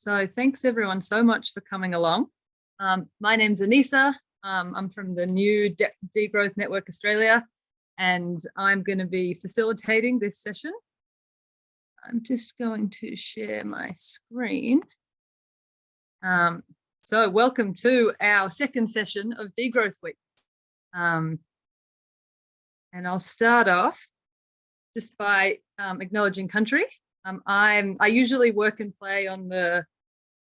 So thanks everyone so much for coming along. My name's Anisa. I'm from the new Degrowth Network Australia, and I'm going to be facilitating this session. I'm just going to share my screen. So welcome to our second session of Degrowth Week. And I'll start off just by acknowledging country. I usually work and play on the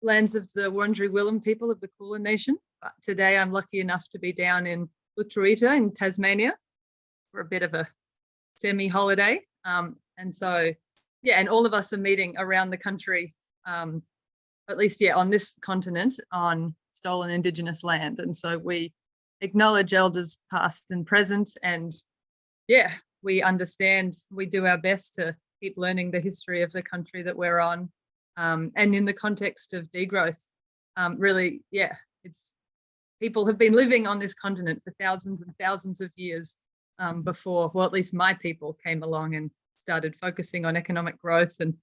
lands of the Wurundjeri Willem people of the Kulin Nation, but today I'm lucky enough to be down in Moderator in Tasmania for a bit of a semi-holiday. And so, yeah, and all of us are meeting around the country, at least, yeah, on this continent on stolen Indigenous land. And so we acknowledge elders past and present, and yeah, we understand, we do our best to keep learning the history of the country that we're on. And in the context of degrowth, really, yeah, it's people have been living on this continent for thousands and thousands of years before, well, at least my people came along and started focusing on economic growth and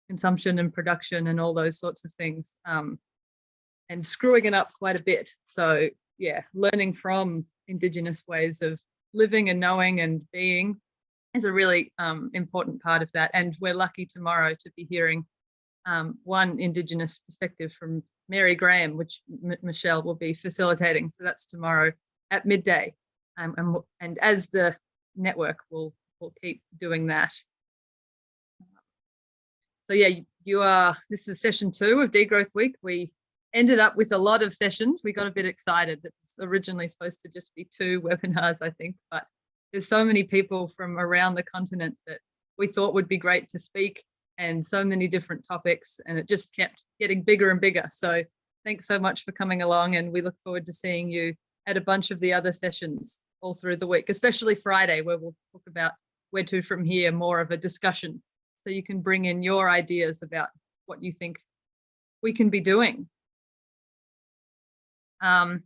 consumption and production and all those sorts of things, and screwing it up quite a bit. So yeah, learning from Indigenous ways of living and knowing and being is a really important part of that. And we're lucky tomorrow to be hearing one Indigenous perspective from Mary Graham, which Michelle will be facilitating. So that's tomorrow at midday. And as the network, we'll keep doing that. So yeah, this is session 2 of Degrowth Week. We ended up with a lot of sessions. We got a bit excited. It was originally supposed to just be 2 webinars, I think, but there's so many people from around the continent that we thought would be great to speak, and so many different topics, and it just kept getting bigger and bigger. So thanks so much for coming along, and we look forward to seeing you at a bunch of the other sessions all through the week, especially Friday, where we'll talk about where to from here, more of a discussion. So you can bring in your ideas about what you think we can be doing. Now,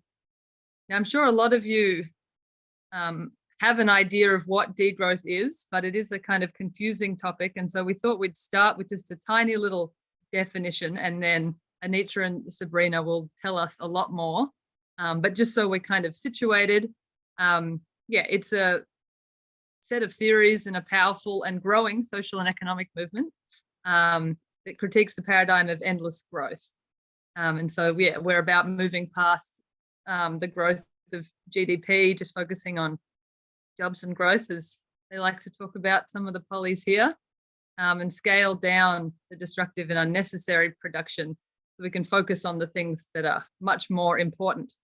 I'm sure a lot of you have an idea of what degrowth is, but it is a kind of confusing topic. And so we thought we'd start with just a tiny little definition, and then Anitra and Sabrina will tell us a lot more. But just so we're kind of situated, yeah, it's a set of theories and a powerful and growing social and economic movement that critiques the paradigm of endless growth. And so yeah, we're about moving past the growth of GDP, just focusing on jobs and growth, as they like to talk about some of the pollies here, and scale down the destructive and unnecessary production so we can focus on the things that are much more important.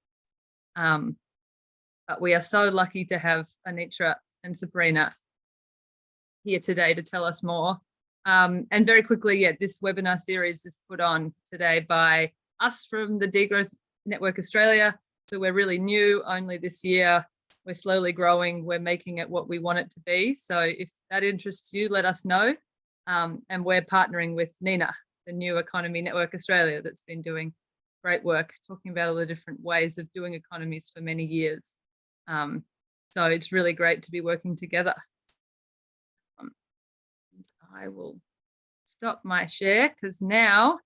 But we are so lucky to have Anitra and Sabrina here today to tell us more. And very quickly, yeah, this webinar series is put on today by us from the Degrowth Network Australia. So we're really new, only this year. We're slowly growing. We're making it what we want it to be. So if that interests you, let us know. And we're partnering with NENA, the New Economy Network Australia, that's been doing great work, talking about all the different ways of doing economies for many years. So it's really great to be working together. I will stop my share, because now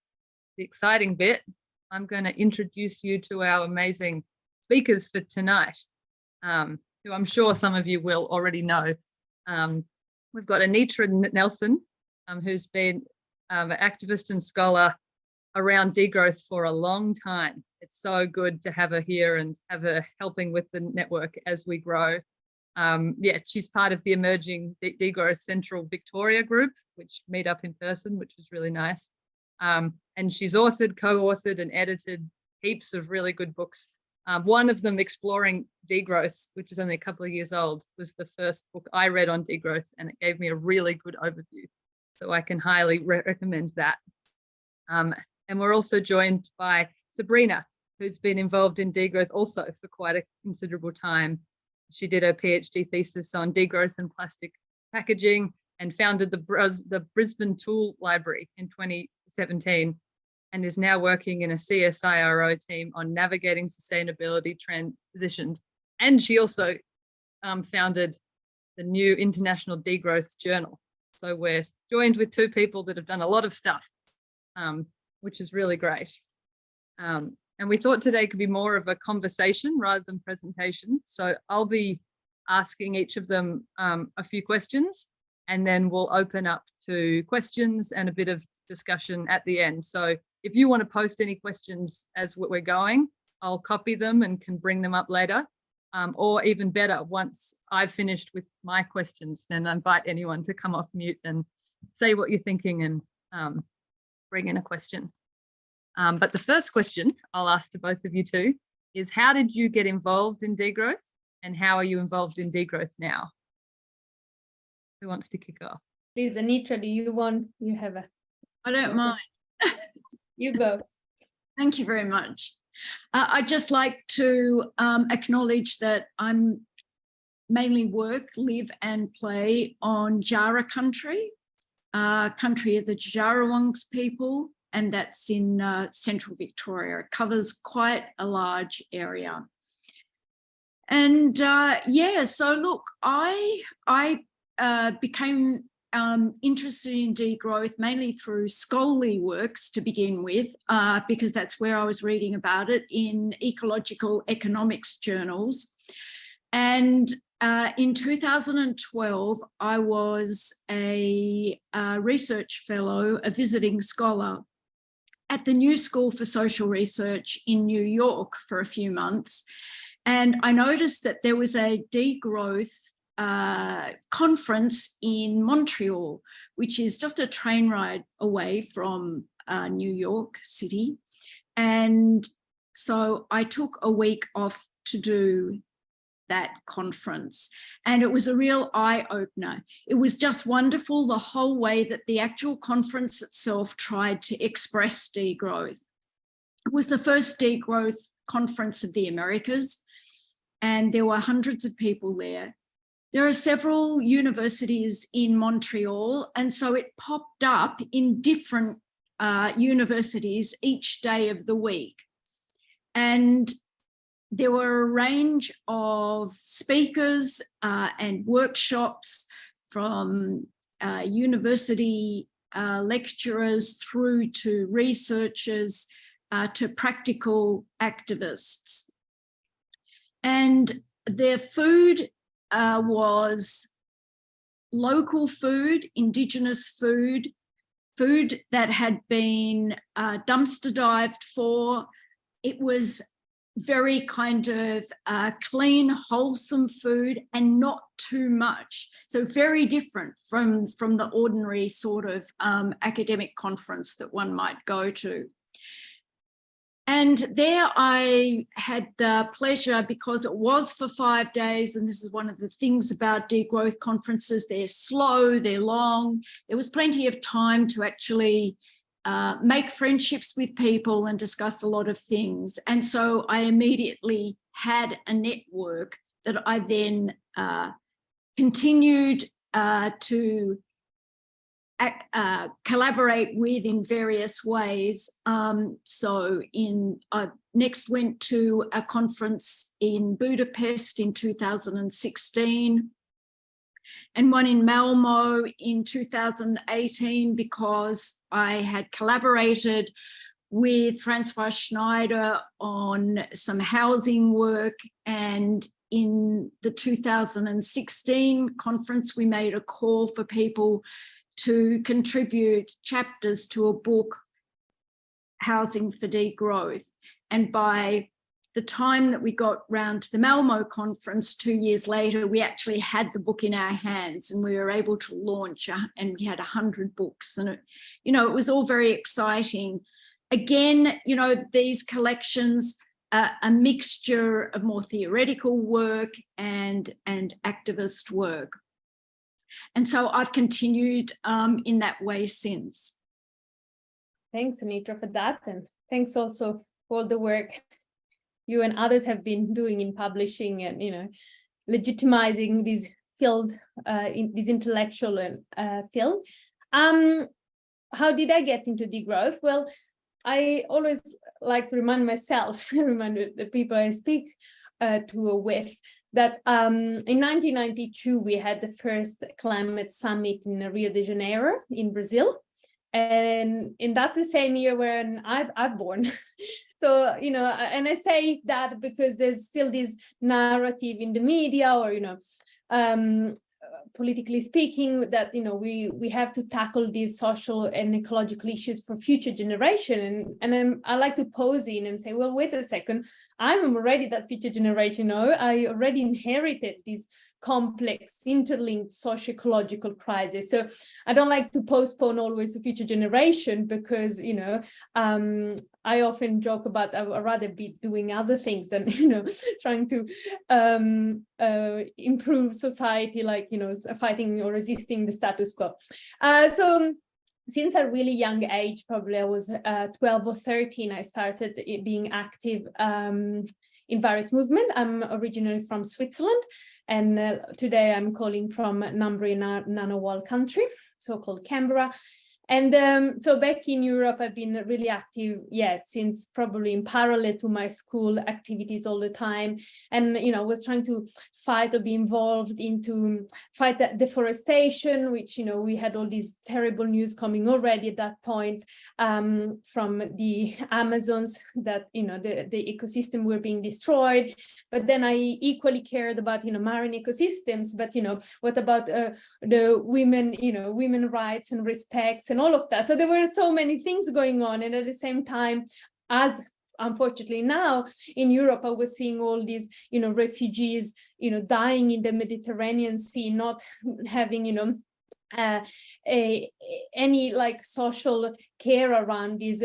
the exciting bit, I'm going to introduce you to our amazing speakers for tonight, who I'm sure some of you will already know. We've got Anitra Nelson, who's been an activist and scholar around degrowth for a long time. It's so good to have her here and have her helping with the network as we grow. Yeah, she's part of the emerging Degrowth Central Victoria group, which meet up in person, which is really nice. And she's authored, co-authored and edited heaps of really good books. One of them, Exploring Degrowth, which is only a couple of years old, was the first book I read on degrowth, and it gave me a really good overview. So I can highly recommend that. And we're also joined by Sabrina, who's been involved in degrowth also for quite a considerable time. She did her PhD thesis on degrowth and plastic packaging, and founded the Brisbane Tool Library in 2017, and is now working in a CSIRO team on navigating sustainability transitions. And she also founded the new International Degrowth Journal. So we're joined with 2 people that have done a lot of stuff. which is really great. And we thought today could be more of a conversation rather than presentation. So I'll be asking each of them a few questions, and then we'll open up to questions and a bit of discussion at the end. So if you want to post any questions as we're going, I'll copy them and can bring them up later. Or even better, once I've finished with my questions, then I invite anyone to come off mute and say what you're thinking and bring in a question. But the first question I'll ask to both of you two is, how did you get involved in degrowth, and how are you involved in degrowth now? Who wants to kick off? Please, Anitra, do you want, you have a... I don't mind. You go. Thank you very much. I'd just like to acknowledge that I'm mainly work, live and play on Jara country, country of the Jarawongs people, and that's in central Victoria. It covers quite a large area. And yeah, so look, I became interested in degrowth mainly through scholarly works to begin with, because that's where I was reading about it in ecological economics journals. And in 2012, I was a research fellow, a visiting scholar at the New School for Social Research in New York for a few months. And I noticed that there was a degrowth conference in Montreal, which is just a train ride away from New York City. And so I took a week off to do that conference, and it was a real eye-opener. It was just wonderful the whole way that the actual conference itself tried to express degrowth. It was the first degrowth conference of the Americas, and there were hundreds of people there. There are several universities in Montreal, and so it popped up in different universities each day of the week. And there were a range of speakers and workshops, from university lecturers through to researchers to practical activists. And their food was local food, Indigenous food, food that had been dumpster dived for. It was very kind of clean, wholesome food, and not too much. So very different from the ordinary sort of academic conference that one might go to. And there I had the pleasure, because it was for 5 days, and this is one of the things about degrowth conferences, they're slow, they're long. There was plenty of time to actually make friendships with people and discuss a lot of things. And so I immediately had a network that I then continued to collaborate with in various ways. So I next went to a conference in Budapest in 2016, and one in Malmo in 2018, because I had collaborated with Francois Schneider on some housing work. And in the 2016 conference, we made a call for people to contribute chapters to a book, Housing for Degrowth. And by the time that we got round to the Malmo conference 2 years later, we actually had the book in our hands, and we were able to launch, and we had 100 books. And, it was all very exciting. Again, these collections, a mixture of more theoretical work and activist work. And so I've continued in that way since. Thanks, Anitra, for that. And thanks also for the work you and others have been doing in publishing and, legitimizing this field, in this intellectual field. How did I get into degrowth? Well, I always like to remind myself, remind the people I speak with, that in 1992, we had the first climate summit in Rio de Janeiro in Brazil. and that's the same year when I've born. So, you know, and I say that because there's still this narrative in the media, or, you know, politically speaking, that, you know, we have to tackle these social and ecological issues for future generation. And I like to pose in and say, well, wait a second, I'm already that future generation. You know, I already inherited these complex, interlinked socio-ecological crises. So I don't like to postpone always the future generation, because, you know, I often joke about I'd rather be doing other things than, you know, trying to improve society, like, you know, fighting or resisting the status quo. So since a really young age, probably I was 12 or 13, I started being active in various movements. I'm originally from Switzerland, and today I'm calling from Ngambri Ngunnawal country, so-called Canberra. And so back in Europe, I've been really active, since probably in parallel to my school activities all the time. And, you know, was trying to fight or be involved into fight that deforestation, which, you know, we had all these terrible news coming already at that point from the Amazons, that, you know, the ecosystem were being destroyed. But then I equally cared about, you know, marine ecosystems, but, you know, what about the women, you know, women rights and respects and all of that. So there were so many things going on. And at the same time, as unfortunately now in Europe, I was seeing all these, you know, refugees, you know, dying in the Mediterranean Sea, not having, you know, any like social care around this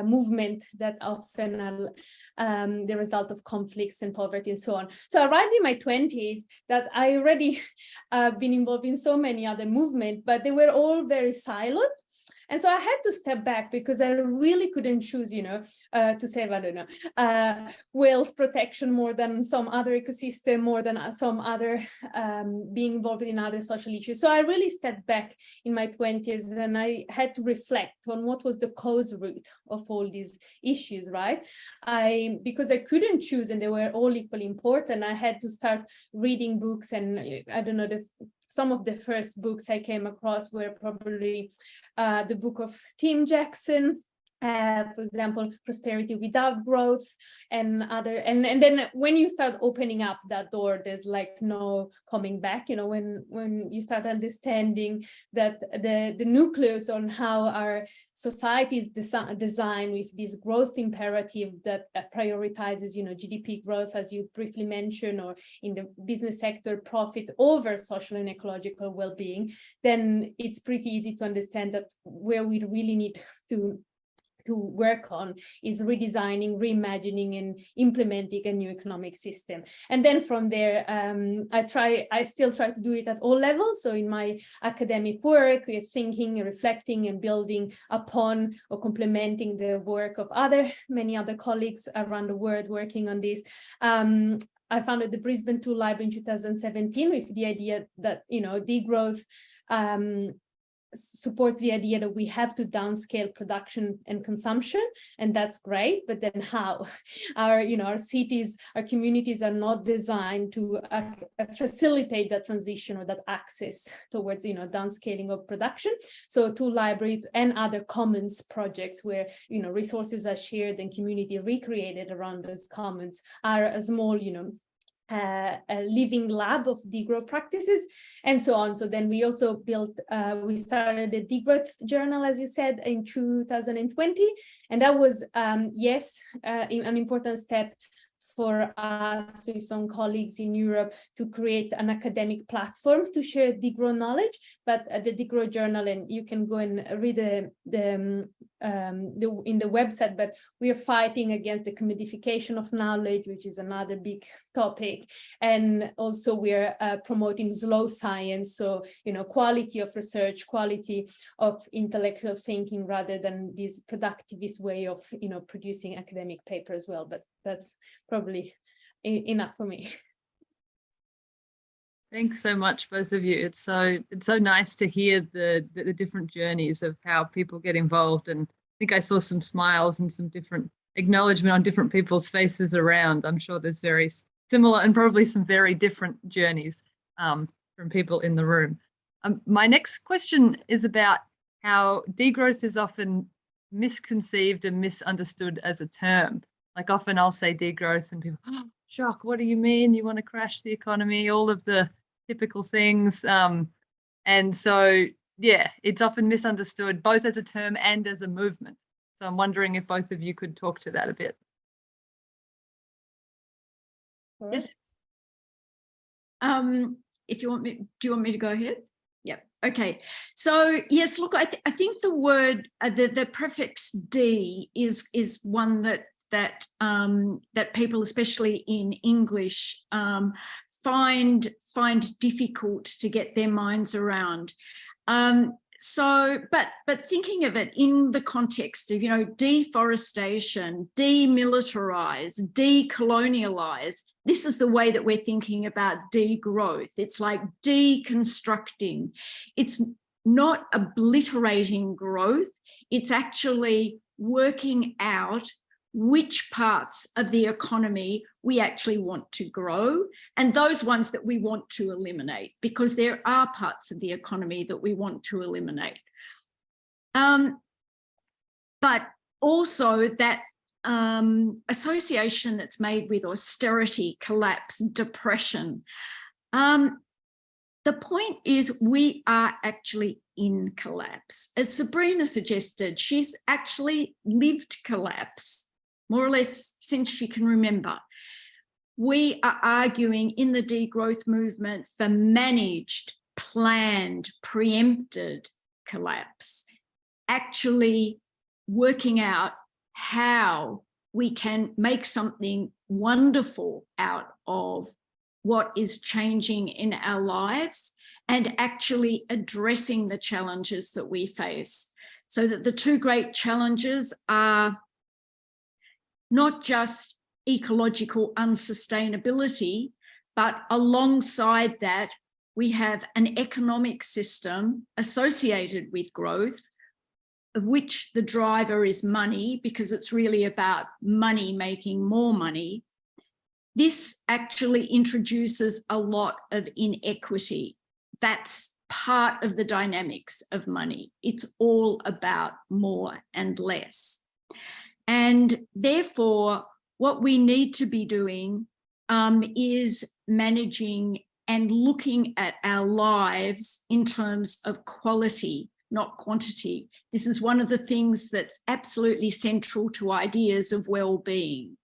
movement that often are the result of conflicts and poverty and so on. So I arrived in my 20s that I already been involved in so many other movements, but they were all very silent. And so I had to step back, because I really couldn't choose, you know, to save, I don't know, whales protection more than some other ecosystem, more than some other being involved in other social issues. So I really stepped back in my 20s, and I had to reflect on what was the cause root of all these issues, right? Because I couldn't choose, and they were all equally important. I had to start reading books, and I don't know, some of the first books I came across were probably the book of Tim Jackson, for example, Prosperity Without Growth, and other, and then when you start opening up that door, there's like no coming back, you know, when you start understanding that the nucleus on how our society is designed with this growth imperative that prioritizes, you know, GDP growth, as you briefly mentioned, or in the business sector, profit over social and ecological well-being, then it's pretty easy to understand that where we really need to work on is redesigning, reimagining, and implementing a new economic system. And then from there, I still try to do it at all levels. So in my academic work, we're thinking, reflecting, and building upon or complementing the work of many other colleagues around the world working on this. I founded the Brisbane 2 Library in 2017 with the idea that, you know, degrowth supports the idea that we have to downscale production and consumption, and that's great, but then how? Our cities, our communities are not designed to facilitate that transition or that access towards, you know, downscaling of production. So 2 libraries and other commons projects where, you know, resources are shared and community recreated around those commons are a small, you know, a living lab of degrowth practices and so on. So then we also we started a degrowth journal, as you said, in 2020. And that was, an important step for us with some colleagues in Europe to create an academic platform to share degrowth knowledge. But the degrowth journal, and you can go and read in the website, but we are fighting against the commodification of knowledge, which is another big topic. And also we're promoting slow science. So, you know, quality of research, quality of intellectual thinking, rather than this productivist way of, you know, producing academic paper as well. But that's probably enough for me. Thanks so much, both of you. It's so nice to hear the different journeys of how people get involved, and I think I saw some smiles and some different acknowledgement on different people's faces around. I'm sure there's very similar and probably some very different journeys from people in the room. My next question is about how degrowth is often misconceived and misunderstood as a term. Like often I'll say degrowth and people, oh, shock, what do you mean? You want to crash the economy? All of the typical things. And so, yeah, it's often misunderstood both as a term and as a movement. So I'm wondering if both of you could talk to that a bit. Yes. If you want me, do you want me to go ahead? Yeah. Okay. So yes, look, I think the word, the prefix D is one that people, especially in English, find difficult to get their minds around. So, but thinking of it in the context of, you know, deforestation, demilitarize, decolonialize, this is the way that we're thinking about degrowth. It's like deconstructing. It's not obliterating growth. It's actually working out which parts of the economy we actually want to grow and those ones that we want to eliminate, because there are parts of the economy that we want to eliminate. But also that association that's made with austerity, collapse, depression. The point is we are actually in collapse. As Sabrina suggested, she's actually lived collapse more or less since she can remember. We are arguing in the degrowth movement for managed, planned, preempted collapse, actually working out how we can make something wonderful out of what is changing in our lives and actually addressing the challenges that we face. So that the two great challenges are not just ecological unsustainability, but alongside that, we have an economic system associated with growth, of which the driver is money, because it's really about money making more money. This actually introduces a lot of inequity. That's part of the dynamics of money. It's all about more and less. And therefore, what we need to be doing is managing and looking at our lives in terms of quality, not quantity. This is one of the things that's absolutely central to ideas of well-being.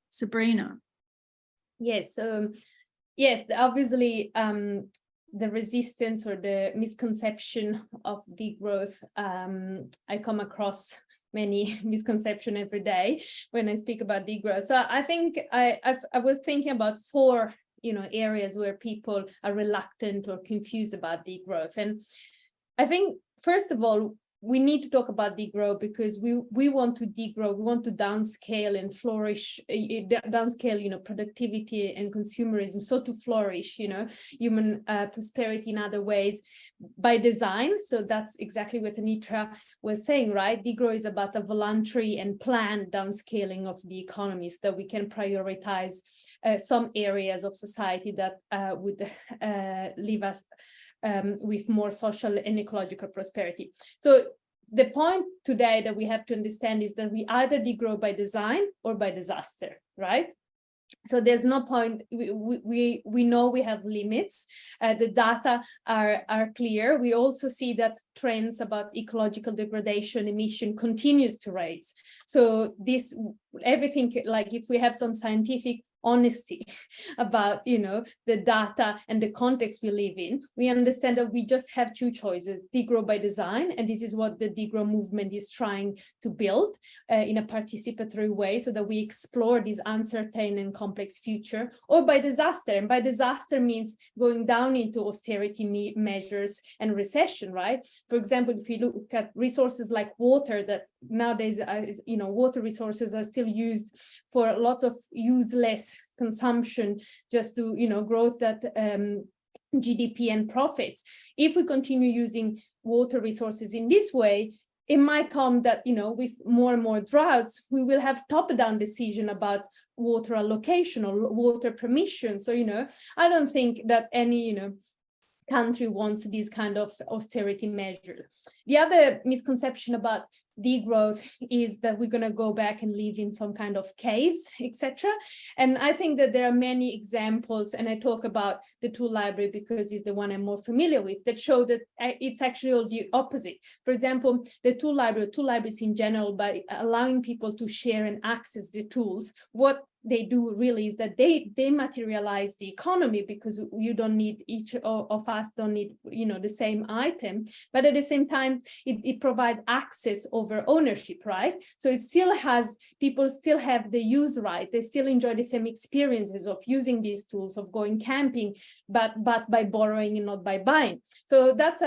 Sabrina. Yes, yes, obviously the resistance or the misconception of degrowth, I come across many misconceptions every day when I speak about degrowth. So I think I was thinking about 4 areas where people are reluctant or confused about degrowth. And I think, first of all, we need to talk about degrowth because we want to degrow, we want to downscale and flourish, downscale, productivity and consumerism, so to flourish, human prosperity in other ways by design. So that's exactly what Anitra was saying, right? Degrowth is about a voluntary and planned downscaling of the economy so that we can prioritize some areas of society that would leave us with more social and ecological prosperity. So the point today that we have to understand is that we either degrow by design or by disaster, right? So there's no point, we know we have limits, the data are clear. We also see that trends about ecological degradation, emission continues to rise. So this, everything, like if we have some scientific honesty about the data and the context we live in, we understand that we just have 2 choices: degrow by design, and this is what the degrow movement is trying to build in a participatory way, so that we explore this uncertain and complex future, or by disaster. And by disaster means going down into austerity measures and recession, right? For example, if you look at resources like water, that nowadays water resources are still used for lots of useless consumption just to growth that GDP and profits. If we continue using water resources in this way, it might come that with more and more droughts, we will have top-down decision about water allocation or water permission. So I don't think that any country wants these kind of austerity measures. The other misconception about degrowth is that we're going to go back and live in some kind of caves, etc. And I think that there are many examples, and I talk about the tool library because it's the one I'm more familiar with, that show that it's actually all the opposite. For example, the tool libraries in general, by allowing people to share and access the tools, what they do really is that they materialize the economy, because you don't need, each of us don't need, you know, the same item, but at the same time it provides access over ownership, right? So it still has, people still have the use right, they still enjoy the same experiences of using these tools, of going camping, but by borrowing and not by buying. So that's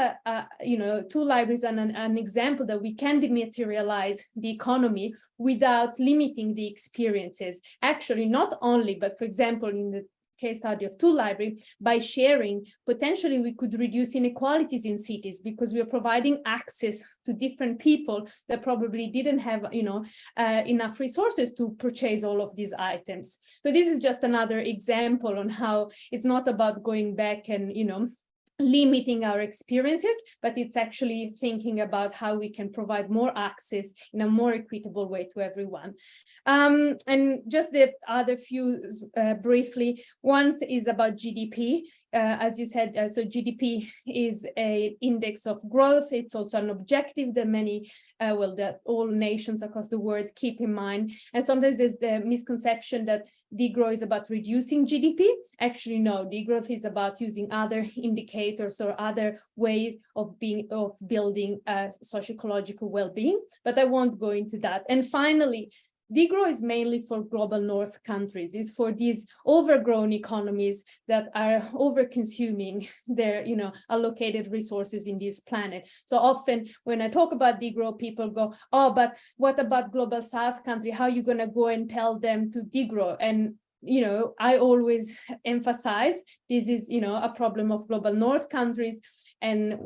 you know, tool libraries are an example that we can dematerialize the economy without limiting the experiences. Actually, not only, but for example, in the case study of tool library, by sharing, potentially we could reduce inequalities in cities, because we are providing access to different people that probably didn't have, you know, enough resources to purchase all of these items. So this is just another example on how it's not about going back and, you know, limiting our experiences, but it's actually thinking about how we can provide more access in a more equitable way to everyone. And just the other few briefly, one is about GDP. As you said, so GDP is an index of growth. It's also an objective that many, that all nations across the world keep in mind. And sometimes there's the misconception that degrowth is about reducing GDP. Actually, no, degrowth is about using other indicators or other ways of building socio-ecological well-being, but I won't go into that. And finally, degrowth is mainly for global north countries. It's for these overgrown economies that are over-consuming their, you know, allocated resources in this planet. So often when I talk about degrowth, people go, oh, but what about global south country? How are you going to go and tell them to degrow? And you know, I always emphasize this is, you know, a problem of global north countries, and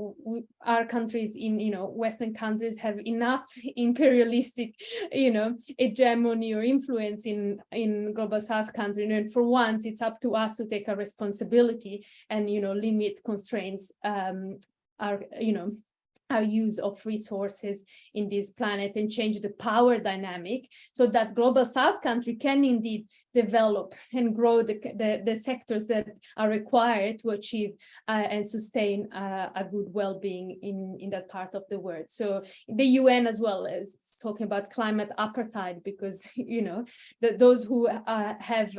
our countries in, you know, Western countries have enough imperialistic, you know, hegemony or influence in global south countries. And for once, it's up to us to take a responsibility and, you know, limit constraints our, you know, our use of resources in this planet, and change the power dynamic so that global south country can indeed develop and grow the sectors that are required to achieve and sustain a good well-being in that part of the world. So the UN as well is talking about climate apartheid, because, you know, those who have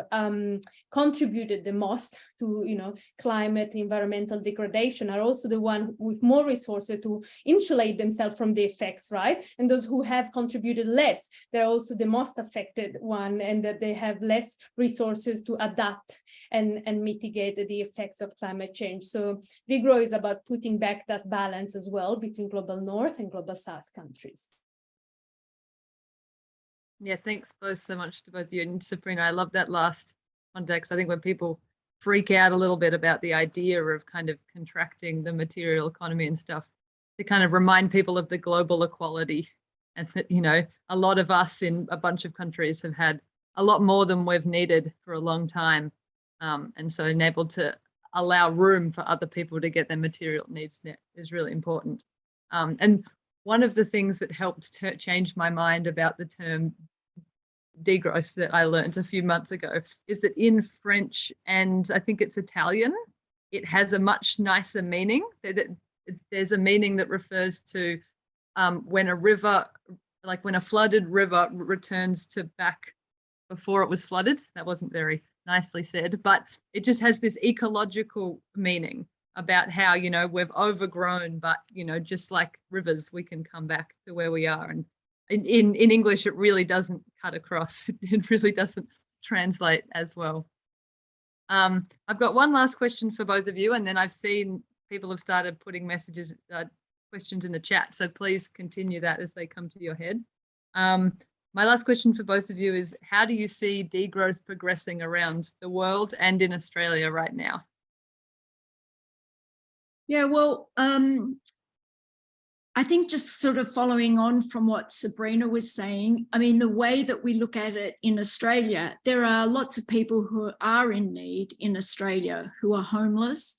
contributed the most to, you know, climate, environmental degradation are also the one with more resources to insulate themselves from the effects, right? And those who have contributed less, they're also the most affected one, and that they have less resources to adapt and mitigate the effects of climate change. So degrowth is about putting back that balance as well between global north and global south countries. Yeah, thanks both so much to both you and Sabrina. I love that last context. I think when people freak out a little bit about the idea of kind of contracting the material economy and stuff, to kind of remind people of the global equality, and that, you know, a lot of us in a bunch of countries have had a lot more than we've needed for a long time. And so enabled to allow room for other people to get their material needs met is really important. And one of the things that helped change my mind about the term degrowth that I learned a few months ago is that in French, and I think it's Italian, it has a much nicer meaning. There's a meaning that refers to when a river, like when a flooded river returns to back before it was flooded. That wasn't very nicely said, but it just has this ecological meaning about how, you know, we've overgrown, but, you know, just like rivers, we can come back to where we are. And in English, it really doesn't cut across. It really doesn't translate as well. I've got one last question for both of you, and then I've seen people have started putting messages, questions in the chat. So please continue that as they come to your head. My last question for both of you is, how do you see degrowth progressing around the world and in Australia right now? Yeah, well, I think just sort of following on from what Sabrina was saying, I mean, the way that we look at it in Australia, there are lots of people who are in need in Australia who are homeless.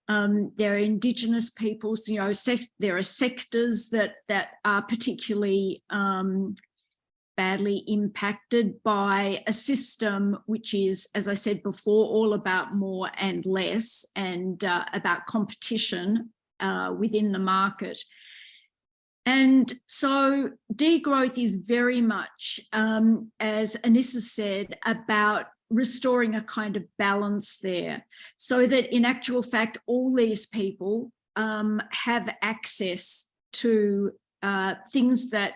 There are Indigenous peoples, you know, there are sectors that are particularly badly impacted by a system which is, as I said before, all about more and less, and about competition within the market. And so degrowth is very much, as Anisa said, about restoring a kind of balance there, so that in actual fact, all these people have access to things that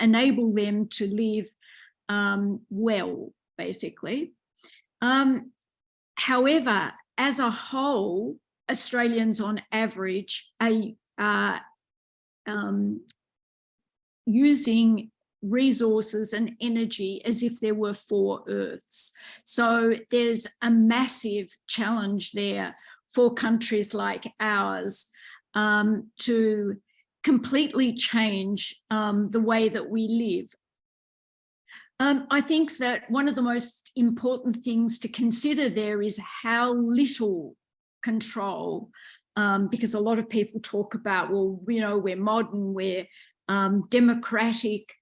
enable them to live well, basically. However, as a whole, Australians on average are using resources and energy as if there were 4 Earths. So there's a massive challenge there for countries like ours to completely change the way that we live. I think that one of the most important things to consider there is how little control, because a lot of people talk about, well, you know, we're modern, we're democratic,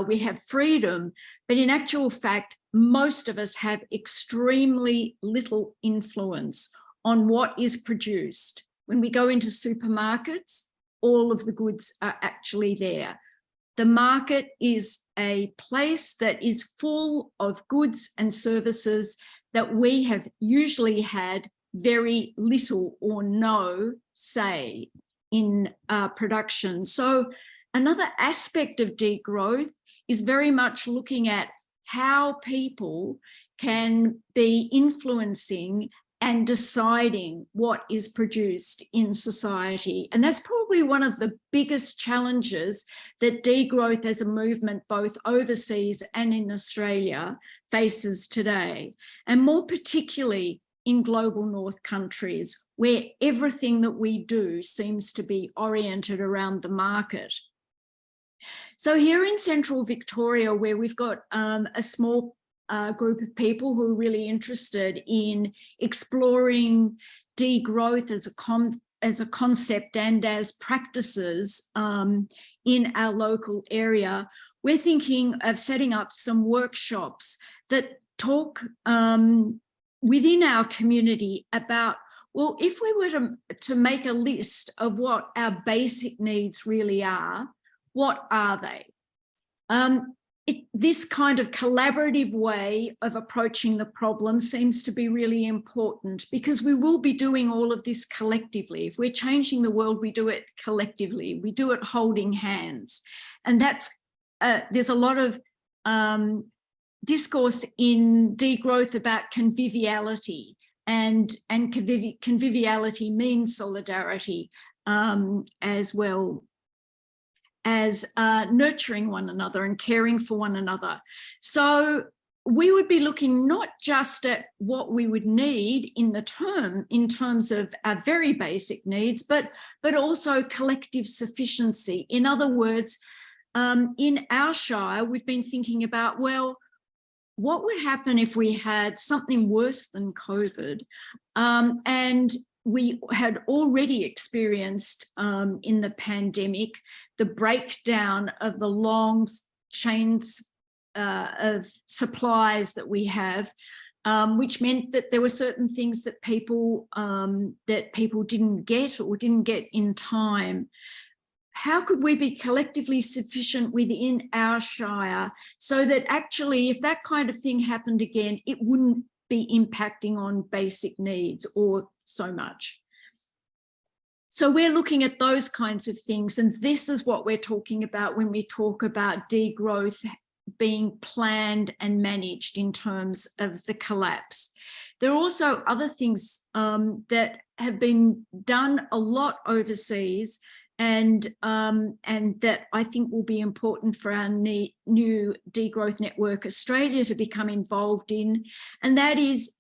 we have freedom, but in actual fact, most of us have extremely little influence on what is produced. When we go into supermarkets, all of the goods are actually there. The market is a place that is full of goods and services that we have usually had very little or no say in production. So another aspect of degrowth is very much looking at how people can be influencing and deciding what is produced in society. And that's probably one of the biggest challenges that degrowth as a movement, both overseas and in Australia, faces today. And more particularly in global north countries, where everything that we do seems to be oriented around the market. So here in central Victoria, where we've got a small group of people who are really interested in exploring degrowth as a concept and as practices in our local area, we're thinking of setting up some workshops that talk within our community about, well, if we were to make a list of what our basic needs really are, what are they? This kind of collaborative way of approaching the problem seems to be really important, because we will be doing all of this collectively. If we're changing the world, we do it collectively. We do it holding hands. And that's there's a lot of discourse in degrowth about conviviality, and conviviality means solidarity as well as nurturing one another and caring for one another. So we would be looking not just at what we would need in terms of our very basic needs, but also collective sufficiency. In other words, in our shire, we've been thinking about, well, what would happen if we had something worse than COVID? And we had already experienced in the pandemic the breakdown of the long chains of supplies that we have, which meant that there were certain things that people didn't get or didn't get in time. How could we be collectively sufficient within our shire so that actually, if that kind of thing happened again, it wouldn't be impacting on basic needs or so much? So we're looking at those kinds of things, and this is what we're talking about when we talk about degrowth being planned and managed in terms of the collapse. There are also other things that have been done a lot overseas, and that I think will be important for our new Degrowth Network Australia to become involved in, and that is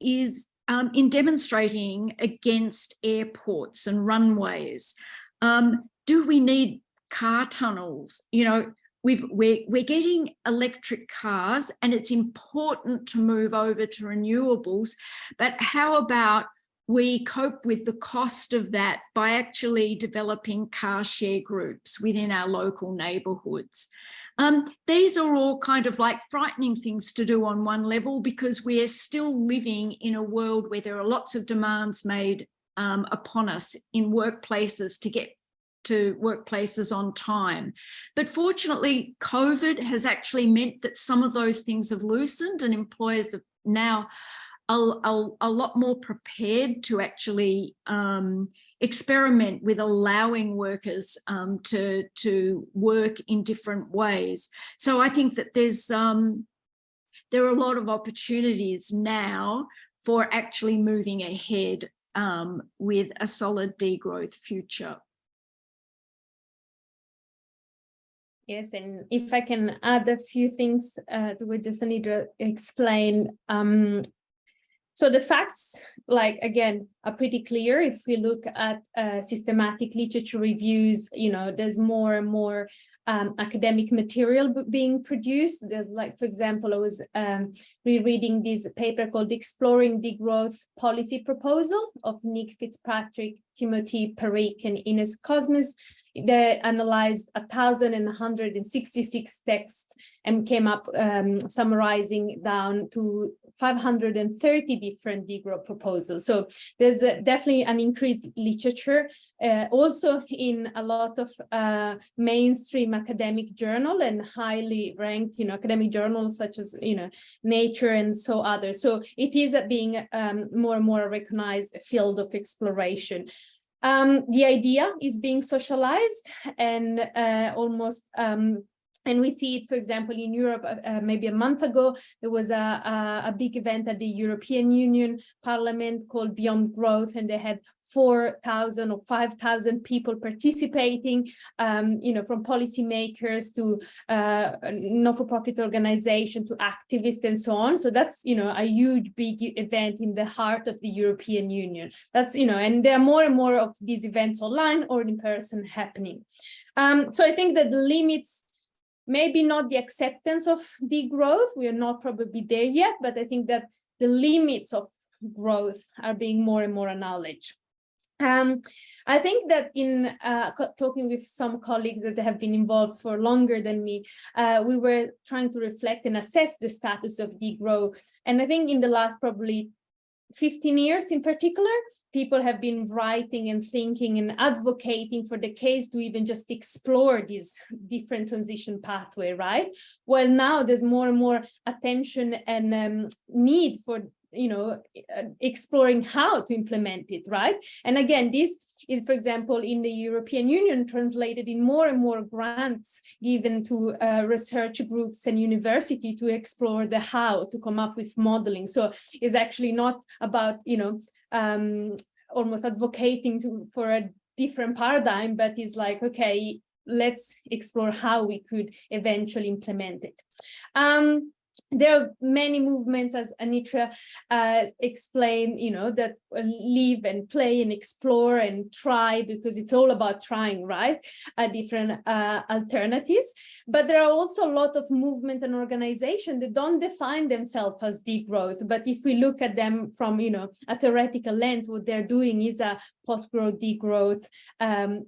in demonstrating against airports and runways. Do we need car tunnels? You know, we're getting electric cars, and it's important to move over to renewables, but how about we cope with the cost of that by actually developing car share groups within our local neighbourhoods. These are all kind of like frightening things to do on one level, because we are still living in a world where there are lots of demands made upon us in workplaces to get to workplaces on time. But fortunately, COVID has actually meant that some of those things have loosened, and employers are now a lot more prepared to actually experiment with allowing workers to work in different ways. So I think that there are a lot of opportunities now for actually moving ahead with a solid degrowth future. Yes, and if I can add a few things to what just Anitra explained. So the facts, like, again, are pretty clear. If we look at systematic literature reviews, there's more and more academic material being produced. There's, like, for example, I was rereading this paper called Exploring Degrowth Policy Proposal of Nick Fitzpatrick, Timothy Parikh, and Ines Cosmes. They analyzed 1,166 texts and came up summarizing down to 530 different degrowth proposals. So there's definitely an increased literature, also in a lot of mainstream academic journal and highly ranked, academic journals such as, Nature and so others. So it is being more and more recognized field of exploration. The idea is being socialized and almost, and we see it, for example, in Europe. Maybe a month ago, there was a big event at the European Union Parliament called Beyond Growth, and they had 4,000 or 5,000 people participating, from policymakers to not-for-profit organization to activists and so on. So that's, a huge, big event in the heart of the European Union. That's, and there are more and more of these events online or in person happening. So I think that the limits, maybe not the acceptance of degrowth, we are not probably there yet, but I think that the limits of growth are being more and more acknowledged. I think that in talking with some colleagues that have been involved for longer than me, we were trying to reflect and assess the status of degrowth. And I think in the last probably 15 years in particular, people have been writing and thinking and advocating for the case to even just explore this different transition pathway, right? Well, now there's more and more attention and need for exploring how to implement it, right? And again, this is, for example, in the European Union, translated in more and more grants given to research groups and university to explore the how, to come up with modeling. So it's actually not about, almost advocating for a different paradigm, but it's like, okay, let's explore how we could eventually implement it. There are many movements, as Anitra explained, that live and play and explore and try, because it's all about trying, right? Different alternatives. But there are also a lot of movement and organization that don't define themselves as degrowth. But if we look at them from, a theoretical lens, what they're doing is a post-growth degrowth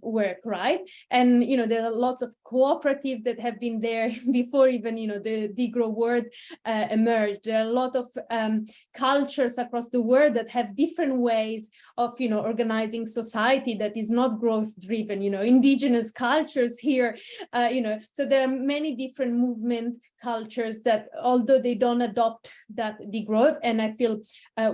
work, right? And, there are lots of cooperatives that have been there before even, the degrowth word emerged. There are a lot of cultures across the world that have different ways of, organizing society that is not growth driven, indigenous cultures here, so there are many different movement cultures that, although they don't adopt that degrowth, and I feel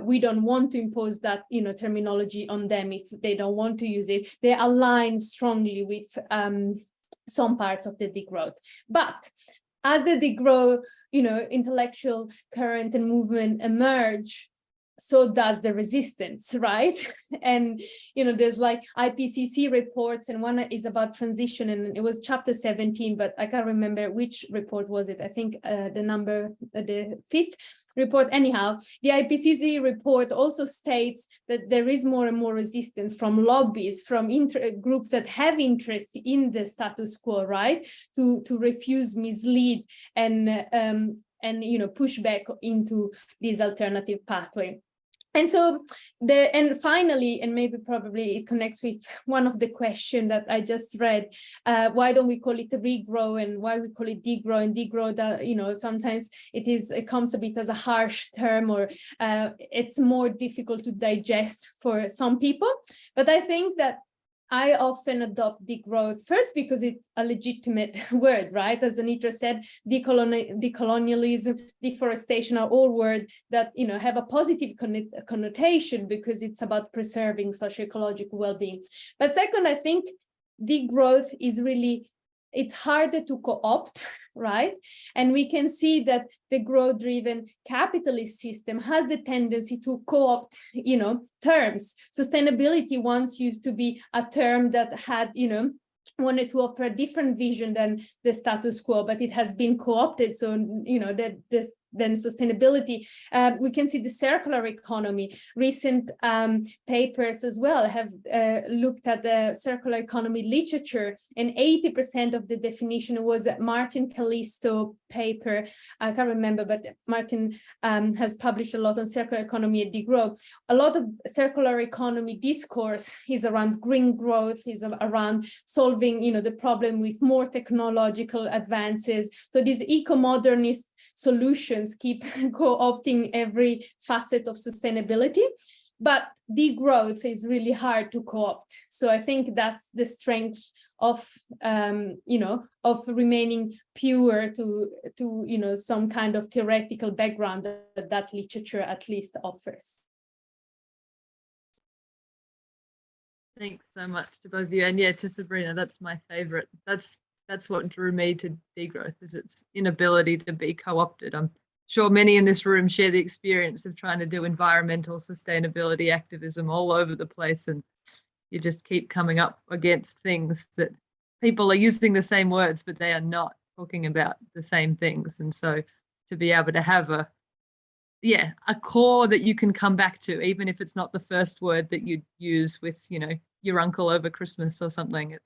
we don't want to impose that, terminology on them if they don't want to use it, they align strongly with some parts of the degrowth. But as the degrowth, intellectual current and movement emerge, so does the resistance, right? And, there's like IPCC reports, and one is about transition, and it was chapter 17, but I can't remember which report was it. I think the 5th report. Anyhow, the IPCC report also states that there is more and more resistance from lobbies, from groups that have interest in the status quo, right? To refuse, mislead, and push back into this alternative pathway. And so finally, and maybe probably it connects with one of the questions that I just read, why don't we call it regrow, and why we call it degrow, and degrow, that, you know, sometimes it comes a bit as a harsh term, or it's more difficult to digest for some people. But I think that I often adopt degrowth first because it's a legitimate word, right? As Anitra said, decolonialism, deforestation are all words that, you know, have a positive connotation because it's about preserving socio-ecological well-being. But second, I think degrowth is really, it's harder to co-opt, right? And we can see that the growth-driven capitalist system has the tendency to co-opt, you know, terms. Sustainability once used to be a term that had, you know, wanted to offer a different vision than the status quo, but it has been co-opted. So, you know, that then sustainability, we can see the circular economy. Recent papers as well have looked at the circular economy literature, and 80% of the definition was Martin Callisto paper. I can't remember, but Martin has published a lot on circular economy at Degrowth. A lot of circular economy discourse is around green growth, is around solving, you know, the problem with more technological advances. So these eco-modernist solutions keep co-opting every facet of sustainability, but degrowth is really hard to co-opt. So I think that's the strength of, you know, of remaining pure to, you know, some kind of theoretical background that literature at least offers. Thanks so much to both of you. And yeah, to Sabrina, that's my favorite. That's what drew me to degrowth, is its inability to be co-opted. I'm sure many in this room share the experience of trying to do environmental sustainability activism all over the place, and you just keep coming up against things that people are using the same words, but they are not talking about the same things. And so to be able to have a core that you can come back to, even if it's not the first word that you use with, you know, your uncle over Christmas or something,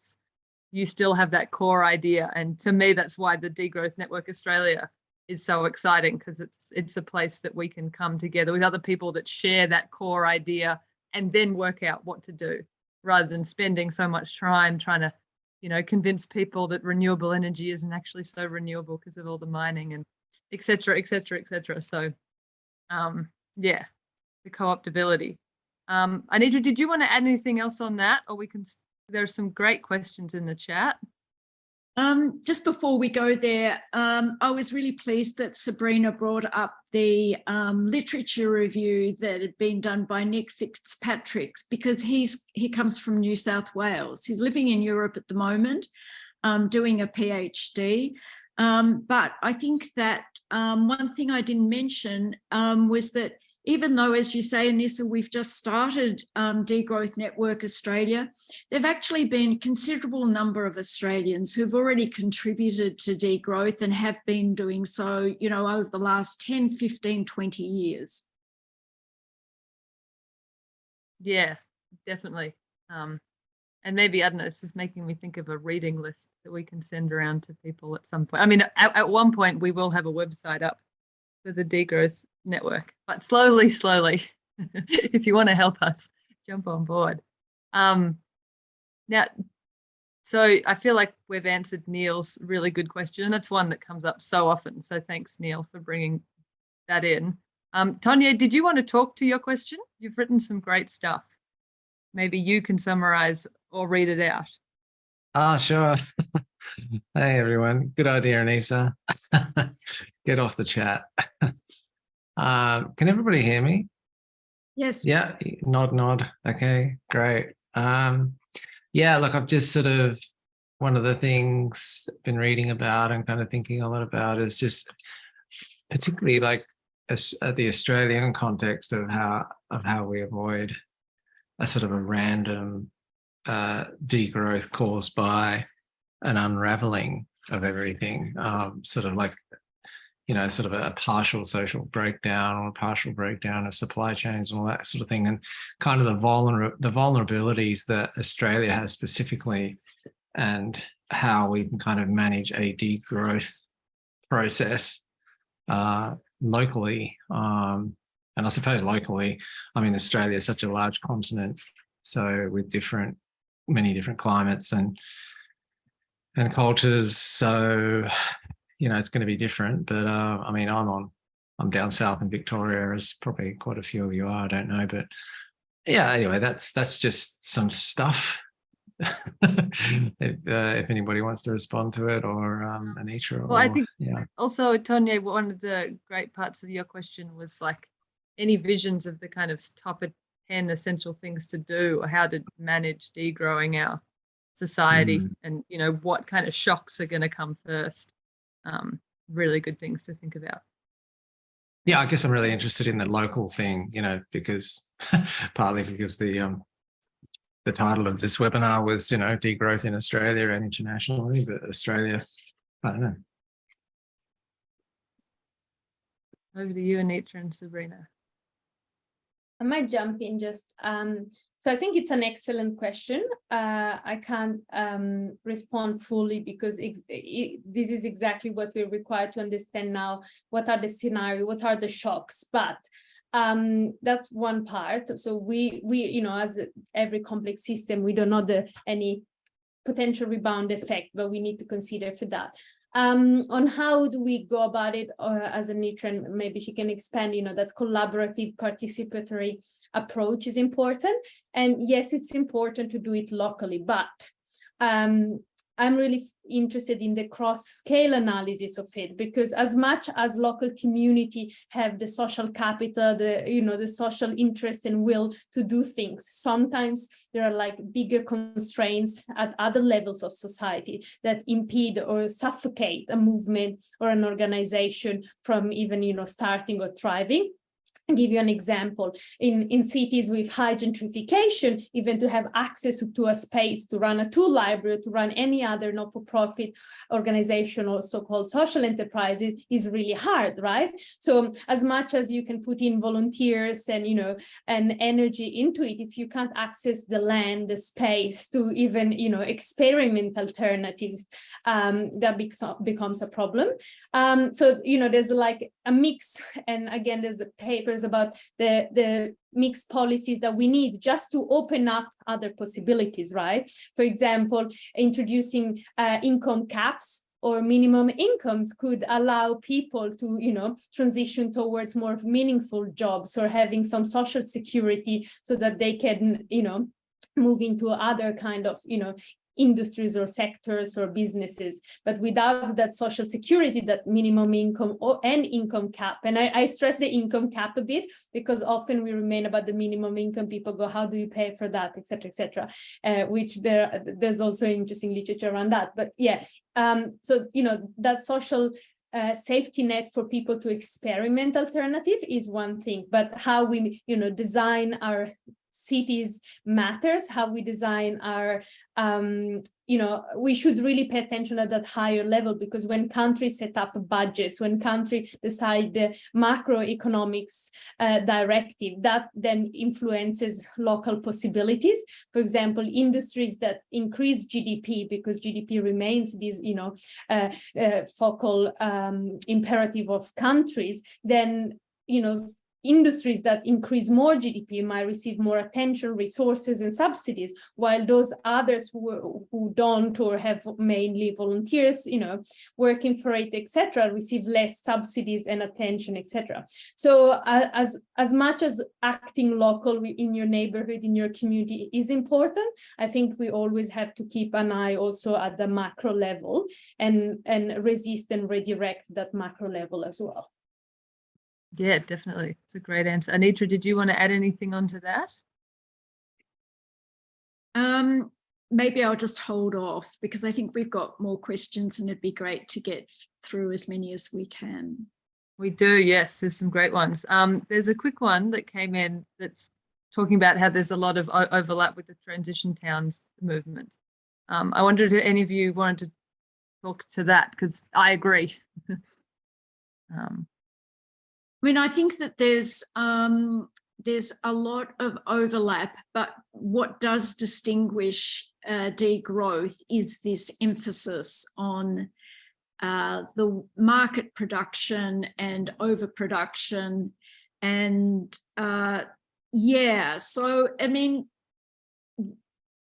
you still have that core idea. And to me, that's why the Degrowth Network Australia is so exciting, because it's a place that we can come together with other people that share that core idea and then work out what to do, rather than spending so much time trying to, you know, convince people that renewable energy isn't actually so renewable because of all the mining and et cetera, et cetera, et cetera. So yeah, the co-optability. Anitra, did you want to add anything else on that, or there's some great questions in the chat. Just before we go there, I was really pleased that Sabrina brought up the literature review that had been done by Nick Fitzpatrick, because he comes from New South Wales. He's living in Europe at the moment, doing a PhD. But I think that one thing I didn't mention was that even though, as you say, Anisa, we've just started Degrowth Network Australia, there've actually been a considerable number of Australians who've already contributed to degrowth and have been doing so, you know, over the last 10, 15, 20 years. Yeah, definitely. And maybe, I don't know, this is making me think of a reading list that we can send around to people at some point. I mean, at one point, we will have a website up for the Degrowth Network, but slowly, if you want to help us, jump on board. Now, so I feel like we've answered Neil's really good question, and that's one that comes up so often. So thanks, Neil, for bringing that in. Tonya, did you want to talk to your question? You've written some great stuff. Maybe you can summarize or read it out. Sure. Hey, everyone. Good idea, Anisa. Get off the chat. Can everybody hear me? Yes. Yeah, nod. Okay, great. Yeah, look, I've just sort of, one of the things I've been reading about and kind of thinking a lot about is just particularly like the Australian context of how we avoid a sort of a random degrowth caused by an unraveling of everything, sort of like, you know, sort of a partial social breakdown or a partial breakdown of supply chains and all that sort of thing, and kind of the vulnerabilities that Australia has specifically, and how we can kind of manage a degrowth process locally. And I suppose locally, I mean, Australia is such a large continent, so with many different climates and cultures. So, you know, it's going to be different. But I mean, I'm down south in Victoria, as probably quite a few of you are. I don't know, but yeah. Anyway, that's just some stuff. If anybody wants to respond to it, or Anitra, Well, I think yeah. also, Tonya, one of the great parts of your question was like any visions of the kind of top 10 essential things to do, or how to manage degrowing our society, and you know what kind of shocks are going to come first. Really good things to think about. Yeah, I guess I'm really interested in the local thing, you know, because partly because the title of this webinar was, you know, degrowth in Australia and internationally, but Australia, I don't know. Over to you, Anitra and Sabrina. I might jump in just, so I think it's an excellent question. I can't respond fully because this is exactly what we're required to understand now. What are the scenarios? What are the shocks? But that's one part. So we you know, as every complex system, we don't know any potential rebound effect, but we need to consider for that. On how do we go about it, as Anitra, and maybe she can expand, you know, that collaborative participatory approach is important. And yes, it's important to do it locally, but I'm really interested in the cross-scale analysis of it, because as much as local community have the social capital, the social interest and will to do things, sometimes there are like bigger constraints at other levels of society that impede or suffocate a movement or an organization from even, you know, starting or thriving. I'll give you an example. In cities with high gentrification, even to have access to a space to run a tool library, to run any other not-for-profit organization or so-called social enterprise is really hard, right? So as much as you can put in volunteers and, you know, and energy into it, if you can't access the land, the space to even, you know, experiment alternatives, that becomes a problem. So, you know, there's like a mix, and again, there's the papers about the mixed policies that we need just to open up other possibilities, right? For example, introducing income caps or minimum incomes could allow people to, you know, transition towards more meaningful jobs, or having some social security so that they can, you know, move into other kind of, you know, industries or sectors or businesses. But without that social security, that minimum income and income cap, and I stress the income cap a bit, because often we remain about the minimum income, people go, how do you pay for that, etc., which there's also interesting literature around that. But yeah, so, you know, that social safety net for people to experiment alternative is one thing, but how we, you know, design our cities matters. How we design our, you know, we should really pay attention at that higher level, because when countries set up budgets, when countries decide the macroeconomics directive, that then influences local possibilities. For example, industries that increase GDP, because GDP remains this, you know, focal imperative of countries, then, you know, industries that increase more GDP might receive more attention, resources, and subsidies, while those others who don't, or have mainly volunteers, you know, working for it, etc., receive less subsidies and attention, etc. So as much as acting local in your neighborhood, in your community is important, I think we always have to keep an eye also at the macro level and resist and redirect that macro level as well. Yeah, definitely. It's a great answer. Anitra, did you want to add anything onto that? Maybe I'll just hold off, because I think we've got more questions and it'd be great to get through as many as we can. We do, yes. There's some great ones. There's a quick one that came in that's talking about how there's a lot of overlap with the transition towns movement. I wondered if any of you wanted to talk to that, because I agree. I mean, I think that there's a lot of overlap, but what does distinguish degrowth is this emphasis on the market production and overproduction And yeah, so I mean,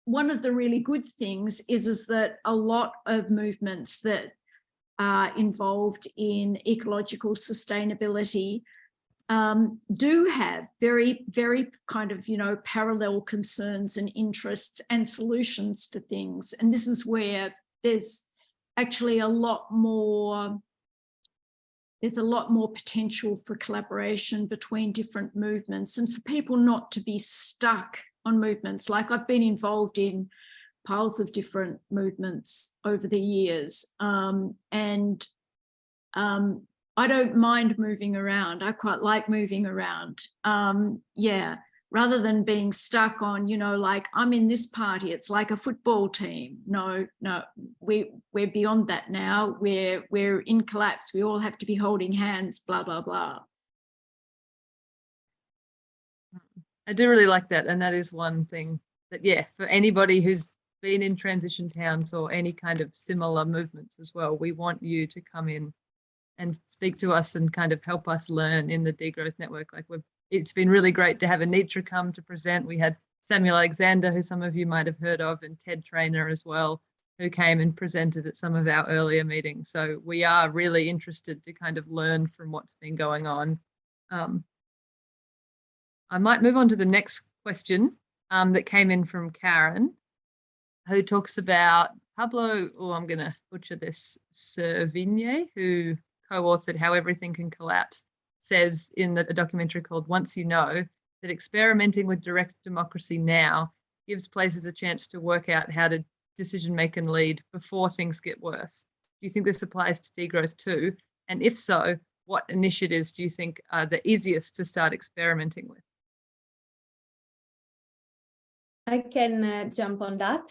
one of the really good things is that a lot of movements that are involved in ecological sustainability do have very, very kind of, you know, parallel concerns and interests and solutions to things. And this is where there's actually a lot more, there's a lot more potential for collaboration between different movements and for people not to be stuck on movements. Like I've been involved in piles of different movements over the years, and I don't mind moving around. I quite like moving around. Yeah, rather than being stuck on, you know, like I'm in this party, it's like a football team. No, we're beyond that now. We're in collapse. We all have to be holding hands, blah, blah, blah. I do really like that. And that is one thing that, yeah, for anybody who's been in transition towns or any kind of similar movements as well, we want you to come in and speak to us and kind of help us learn in the Degrowth Network. Like it's been really great to have Anitra come to present. We had Samuel Alexander, who some of you might have heard of, and Ted Trainer as well, who came and presented at some of our earlier meetings. So we are really interested to kind of learn from what's been going on. I might move on to the next question that came in from Karen, who talks about Pablo, I'm going to butcher this, Servigne, who co-authored How Everything Can Collapse, says in a documentary called Once You Know that experimenting with direct democracy now gives places a chance to work out how to decision make and lead before things get worse. Do you think this applies to degrowth too? And if so, what initiatives do you think are the easiest to start experimenting with? I can jump on that.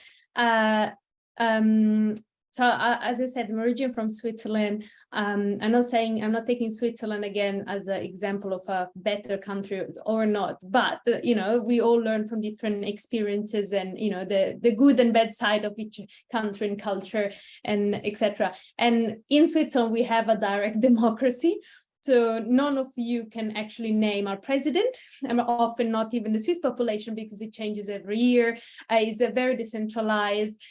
So as I said, I'm originally from Switzerland. I'm not taking Switzerland again as an example of a better country or not, but you know, we all learn from different experiences and, you know, the good and bad side of each country and culture and etc. And in Switzerland, we have a direct democracy. So none of you can actually name our president, and often not even the Swiss population, because it changes every year. It's a very decentralized.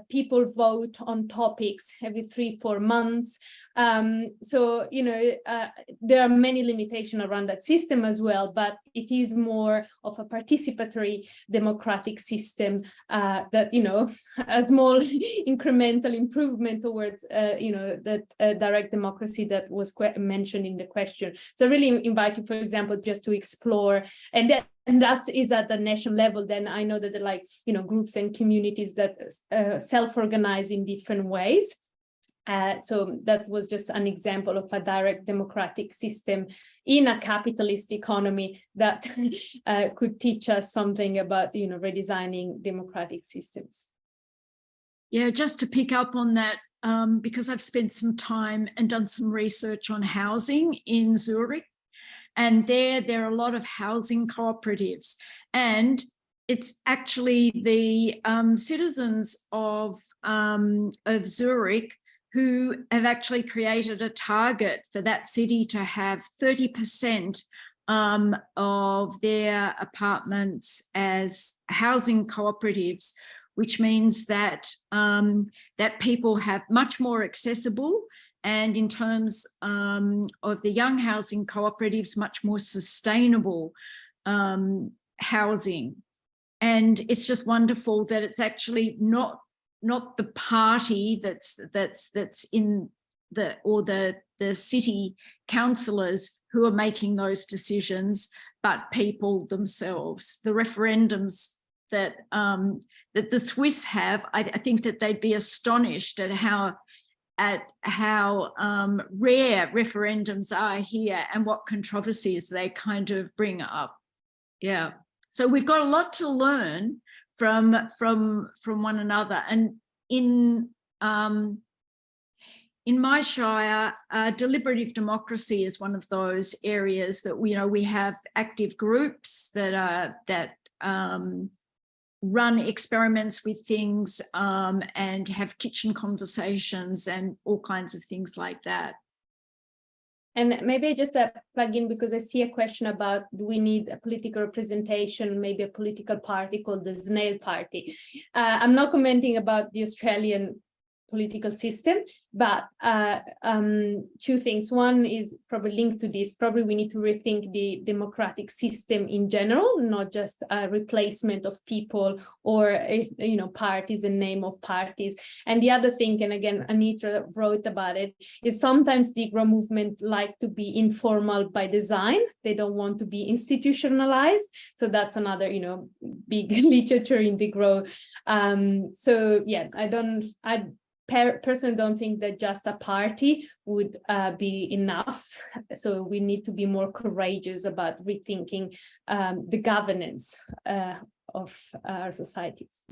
People vote on topics every 3-4 months. So, you know, there are many limitations around that system as well, but it is more of a participatory democratic system that, you know, a small incremental improvement towards, you know, that direct democracy that was mentioned in the question. So I really invite you, for example, just to explore, and that is at the national level. Then I know that there are, like, you know, groups and communities that self-organize in different ways. So that was just an example of a direct democratic system in a capitalist economy that could teach us something about, you know, redesigning democratic systems. Yeah, just to pick up on that, because I've spent some time and done some research on housing in Zurich, and there are a lot of housing cooperatives, and it's actually the citizens of Zurich who have actually created a target for that city to have 30% of their apartments as housing cooperatives, which means that that people have much more accessible, and in terms of the young housing cooperatives, much more sustainable housing. And it's just wonderful that it's actually not the party that's in the city councillors who are making those decisions, but people themselves. The referendums that the Swiss have, I think that they'd be astonished at how rare referendums are here and what controversies they kind of bring up. Yeah, so we've got a lot to learn from one another. And in my shire, deliberative democracy is one of those areas that we have active groups that run experiments with things and have kitchen conversations and all kinds of things like that. And maybe just a plug in, because I see a question about, do we need a political representation, maybe a political party called the Snail Party? I'm not commenting about the Australian political system, but two things. One is probably linked to this. Probably we need to rethink the democratic system in general, not just a replacement of people or parties and name of parties. And the other thing, and again, Anitra wrote about it, is sometimes the Degrowth movement like to be informal by design. They don't want to be institutionalized. So that's another, big literature in Degrowth. So yeah, I personally don't think that just a party would be enough. So we need to be more courageous about rethinking the governance of our societies.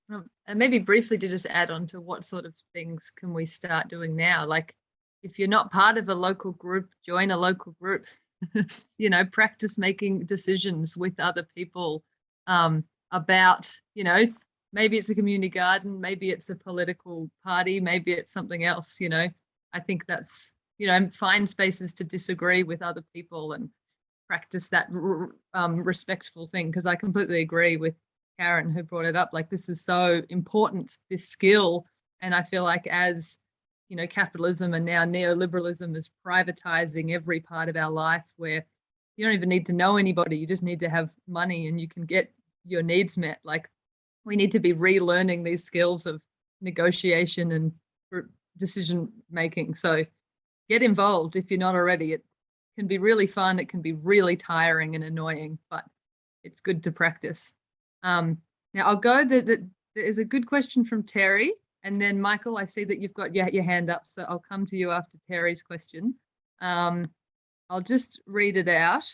And maybe briefly to just add on to what sort of things can we start doing now? Like, if you're not part of a local group, join a local group. Practice making decisions with other people about, maybe it's a community garden, maybe it's a political party, maybe it's something else. I think that's, find spaces to disagree with other people and practice that respectful thing. Because I completely agree with Karen, who brought it up. Like, this is so important, this skill. And I feel like as, capitalism and now neoliberalism is privatizing every part of our life, where you don't even need to know anybody, you just need to have money and you can get your needs met. Like, we need to be relearning these skills of negotiation and decision making. So get involved if you're not already. It can be really fun. It can be really tiring and annoying, but it's good to practice. Now I'll go, there's a good question from Terry, and then Michael, I see that you've got your hand up, so I'll come to you after Terry's question. I'll just read it out.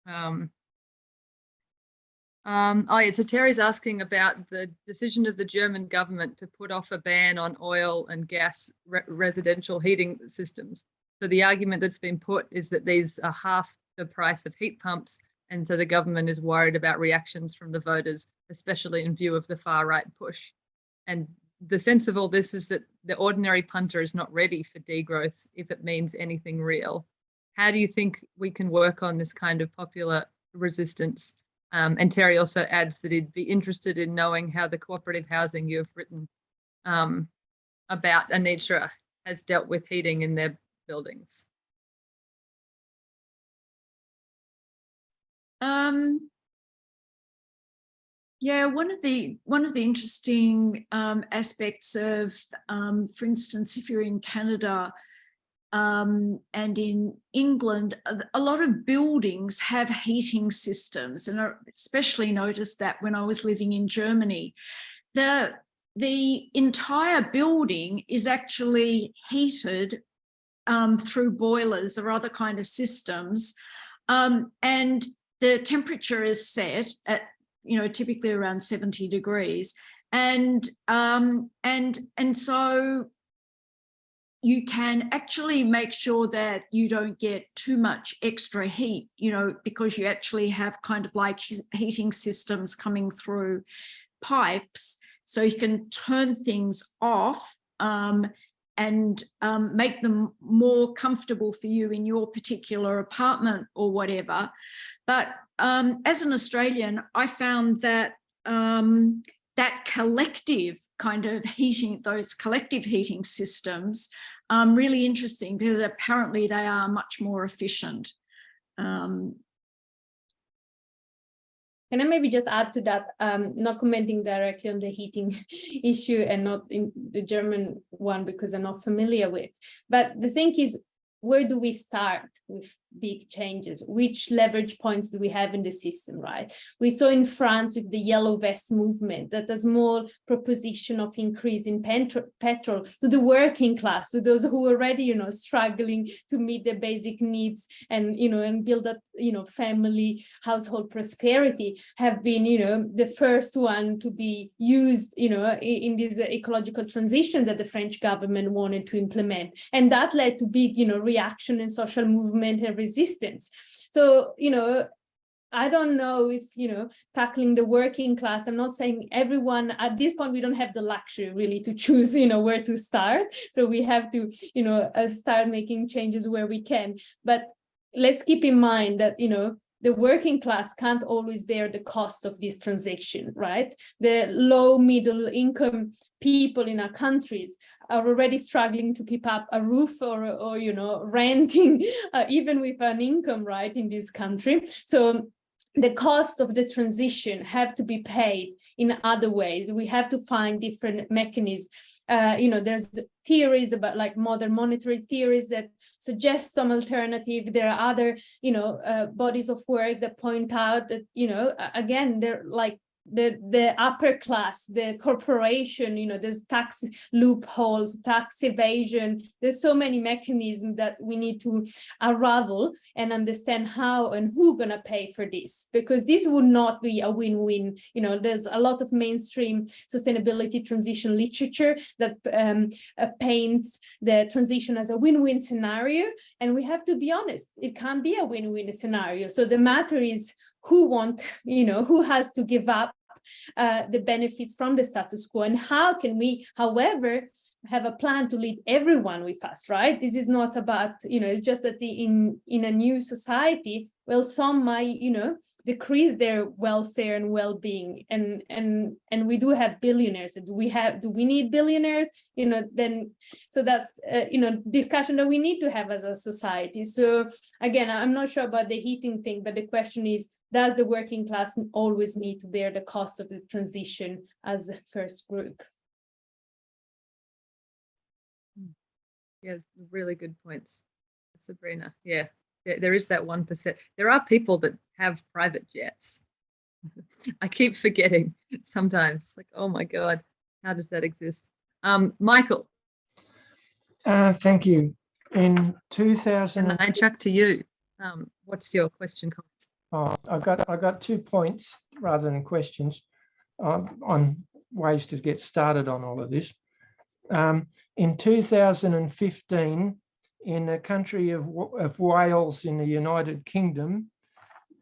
So Terry's asking about the decision of the German government to put off a ban on oil and gas residential heating systems. So the argument that's been put is that these are half the price of heat pumps, and so the government is worried about reactions from the voters, especially in view of the far-right push. And the sense of all this is that the ordinary punter is not ready for degrowth if it means anything real. How do you think we can work on this kind of popular resistance? And Terry also adds that he'd be interested in knowing how the cooperative housing you've written about, Anitra, has dealt with heating in their buildings. Yeah, one of the interesting aspects of, for instance, if you're in Canada and in England, a lot of buildings have heating systems, and I especially noticed that when I was living in Germany. The entire building is actually heated through boilers or other kind of systems, and the temperature is set at typically around 70 degrees, and so you can actually make sure that you don't get too much extra heat, because you actually have kind of like heating systems coming through pipes, so you can turn things off and make them more comfortable for you in your particular apartment or whatever. But as an Australian, I found that that collective kind of heating, those collective heating systems, really interesting, because apparently they are much more efficient. Can I maybe just add to that, not commenting directly on the heating issue and not in the German one because I'm not familiar with, but the thing is, where do we start with big changes? Which leverage points do we have in the system, right? We saw in France with the yellow vest movement that a small proposition of increase in petrol to the working class, to those who are already, struggling to meet their basic needs and, and build up, family, household prosperity, have been, the first one to be used, in this ecological transition that the French government wanted to implement. And that led to big, reaction and social movement and resistance. So, I don't know if, tackling the working class, I'm not saying everyone at this point, we don't have the luxury really to choose, where to start. So we have to, start making changes where we can. But let's keep in mind that, the working class can't always bear the cost of this transition, right? The low middle income people in our countries are already struggling to keep up a roof or renting, even with an income, right, in this country. So the cost of the transition have to be paid in other ways. We have to find different mechanisms. There's theories about like modern monetary theories that suggest some alternative. There are other, bodies of work that point out that, again, they're like the upper class, the corporation, there's tax loopholes, tax evasion. There's so many mechanisms that we need to unravel and understand how and who gonna pay for this, because this would not be a win-win. There's a lot of mainstream sustainability transition literature that paints the transition as a win-win scenario, and we have to be honest, it can't be a win-win scenario. So the matter is who has to give up the benefits from the status quo, and how can we, however, have a plan to lead everyone with us, right? This is not about, it's just that in a new society, well, some might, decrease their welfare and well-being, and we do have billionaires. Do we need billionaires? Then, so that's, discussion that we need to have as a society. So again, I'm not sure about the heating thing, but the question is, does the working class always need to bear the cost of the transition as a first group? Yeah, really good points, Sabrina. Yeah, there is that 1%. There are people that have private jets. I keep forgetting sometimes, like, oh my God, how does that exist? Michael. Thank you. In 2000, and I chuck to you. What's your question, comments? I got 2 points rather than questions on ways to get started on all of this. In 2015, in the country of Wales in the United Kingdom,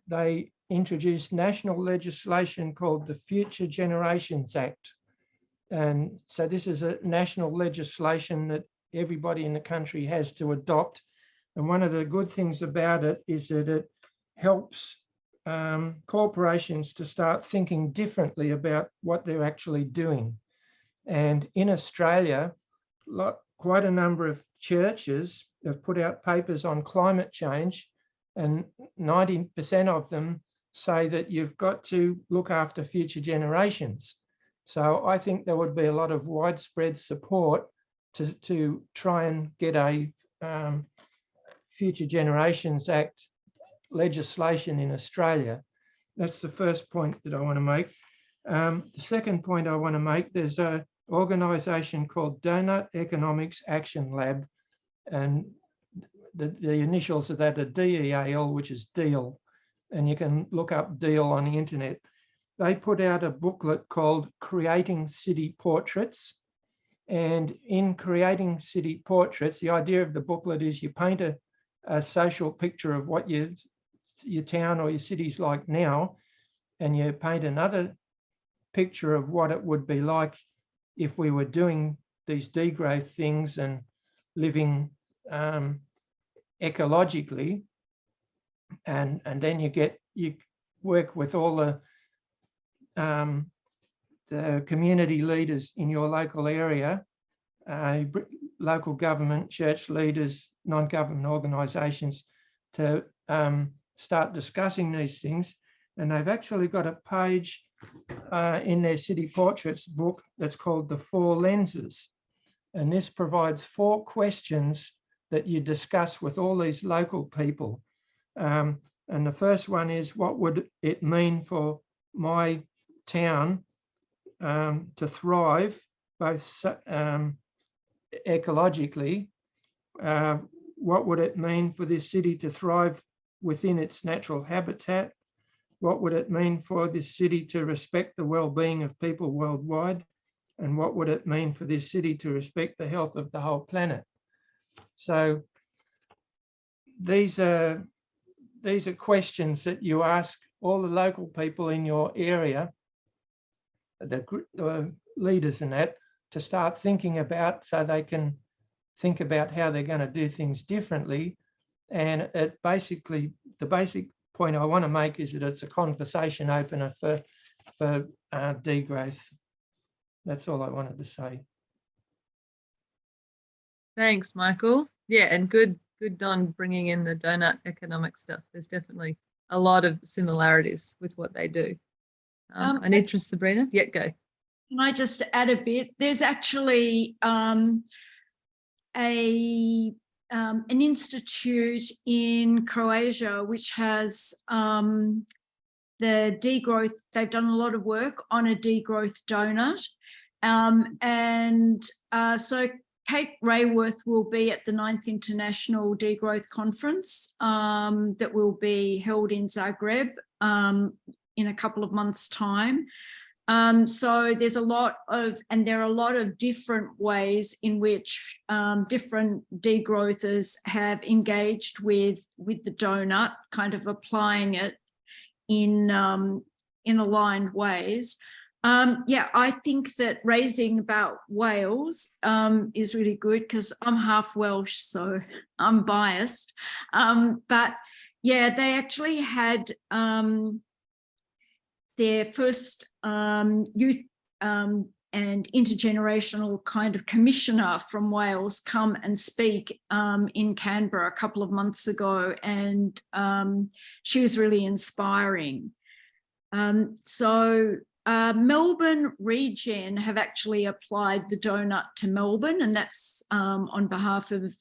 they introduced national legislation called the Future Generations Act. And so this is a national legislation that everybody in the country has to adopt. And one of the good things about it is that it helps corporations to start thinking differently about what they're actually doing. And in Australia, quite a number of churches have put out papers on climate change, and 90% of them say that you've got to look after future generations. So I think there would be a lot of widespread support to try and get a Future Generations Act legislation in Australia. That's the first point that I want to make. The second point I want to make, there's an organisation called Donut Economics Action Lab, and the initials of that are DEAL, which is DEAL, and you can look up DEAL on the internet. They put out a booklet called Creating City Portraits, and in Creating City Portraits, the idea of the booklet is you paint a social picture of what your town or your city's like now, and you paint another picture of what it would be like if we were doing these degrowth things and living ecologically, and then you work with all the community leaders in your local area, local government, church leaders, non-government organisations, to start discussing these things. And they've actually got a page in their City Portraits book that's called The Four Lenses. And this provides 4 questions that you discuss with all these local people. And the first one is, what would it mean for my town to thrive, both ecologically? What would it mean for this city to thrive within its natural habitat? What would it mean for this city to respect the well-being of people worldwide? And what would it mean for this city to respect the health of the whole planet? So these are questions that you ask all the local people in your area, the leaders and that, to start thinking about, so they can think about how they're going to do things differently. And it basically, the basic point I want to make is that it's a conversation opener for degrowth. That's all I wanted to say. Thanks, Michael. Yeah, and good on bringing in the donut economic stuff. There's definitely a lot of similarities with what they do. Anitra, Sabrina, yeah, go. Can I just add a bit? There's actually an institute in Croatia which has the degrowth. They've done a lot of work on a degrowth donut, so Kate Rayworth will be at the 9th International Degrowth Conference that will be held in Zagreb in a couple of months' time. So there's a lot of, and there are a lot of different ways in which different degrowthers have engaged with the donut, kind of applying it in aligned ways. Yeah, I think that raising about Wales is really good because I'm half Welsh, so I'm biased. But yeah, they actually had their first youth and intergenerational kind of commissioner from Wales come and speak in Canberra a couple of months ago, and she was really inspiring. Melbourne Regen have actually applied the donut to Melbourne, and that's on behalf of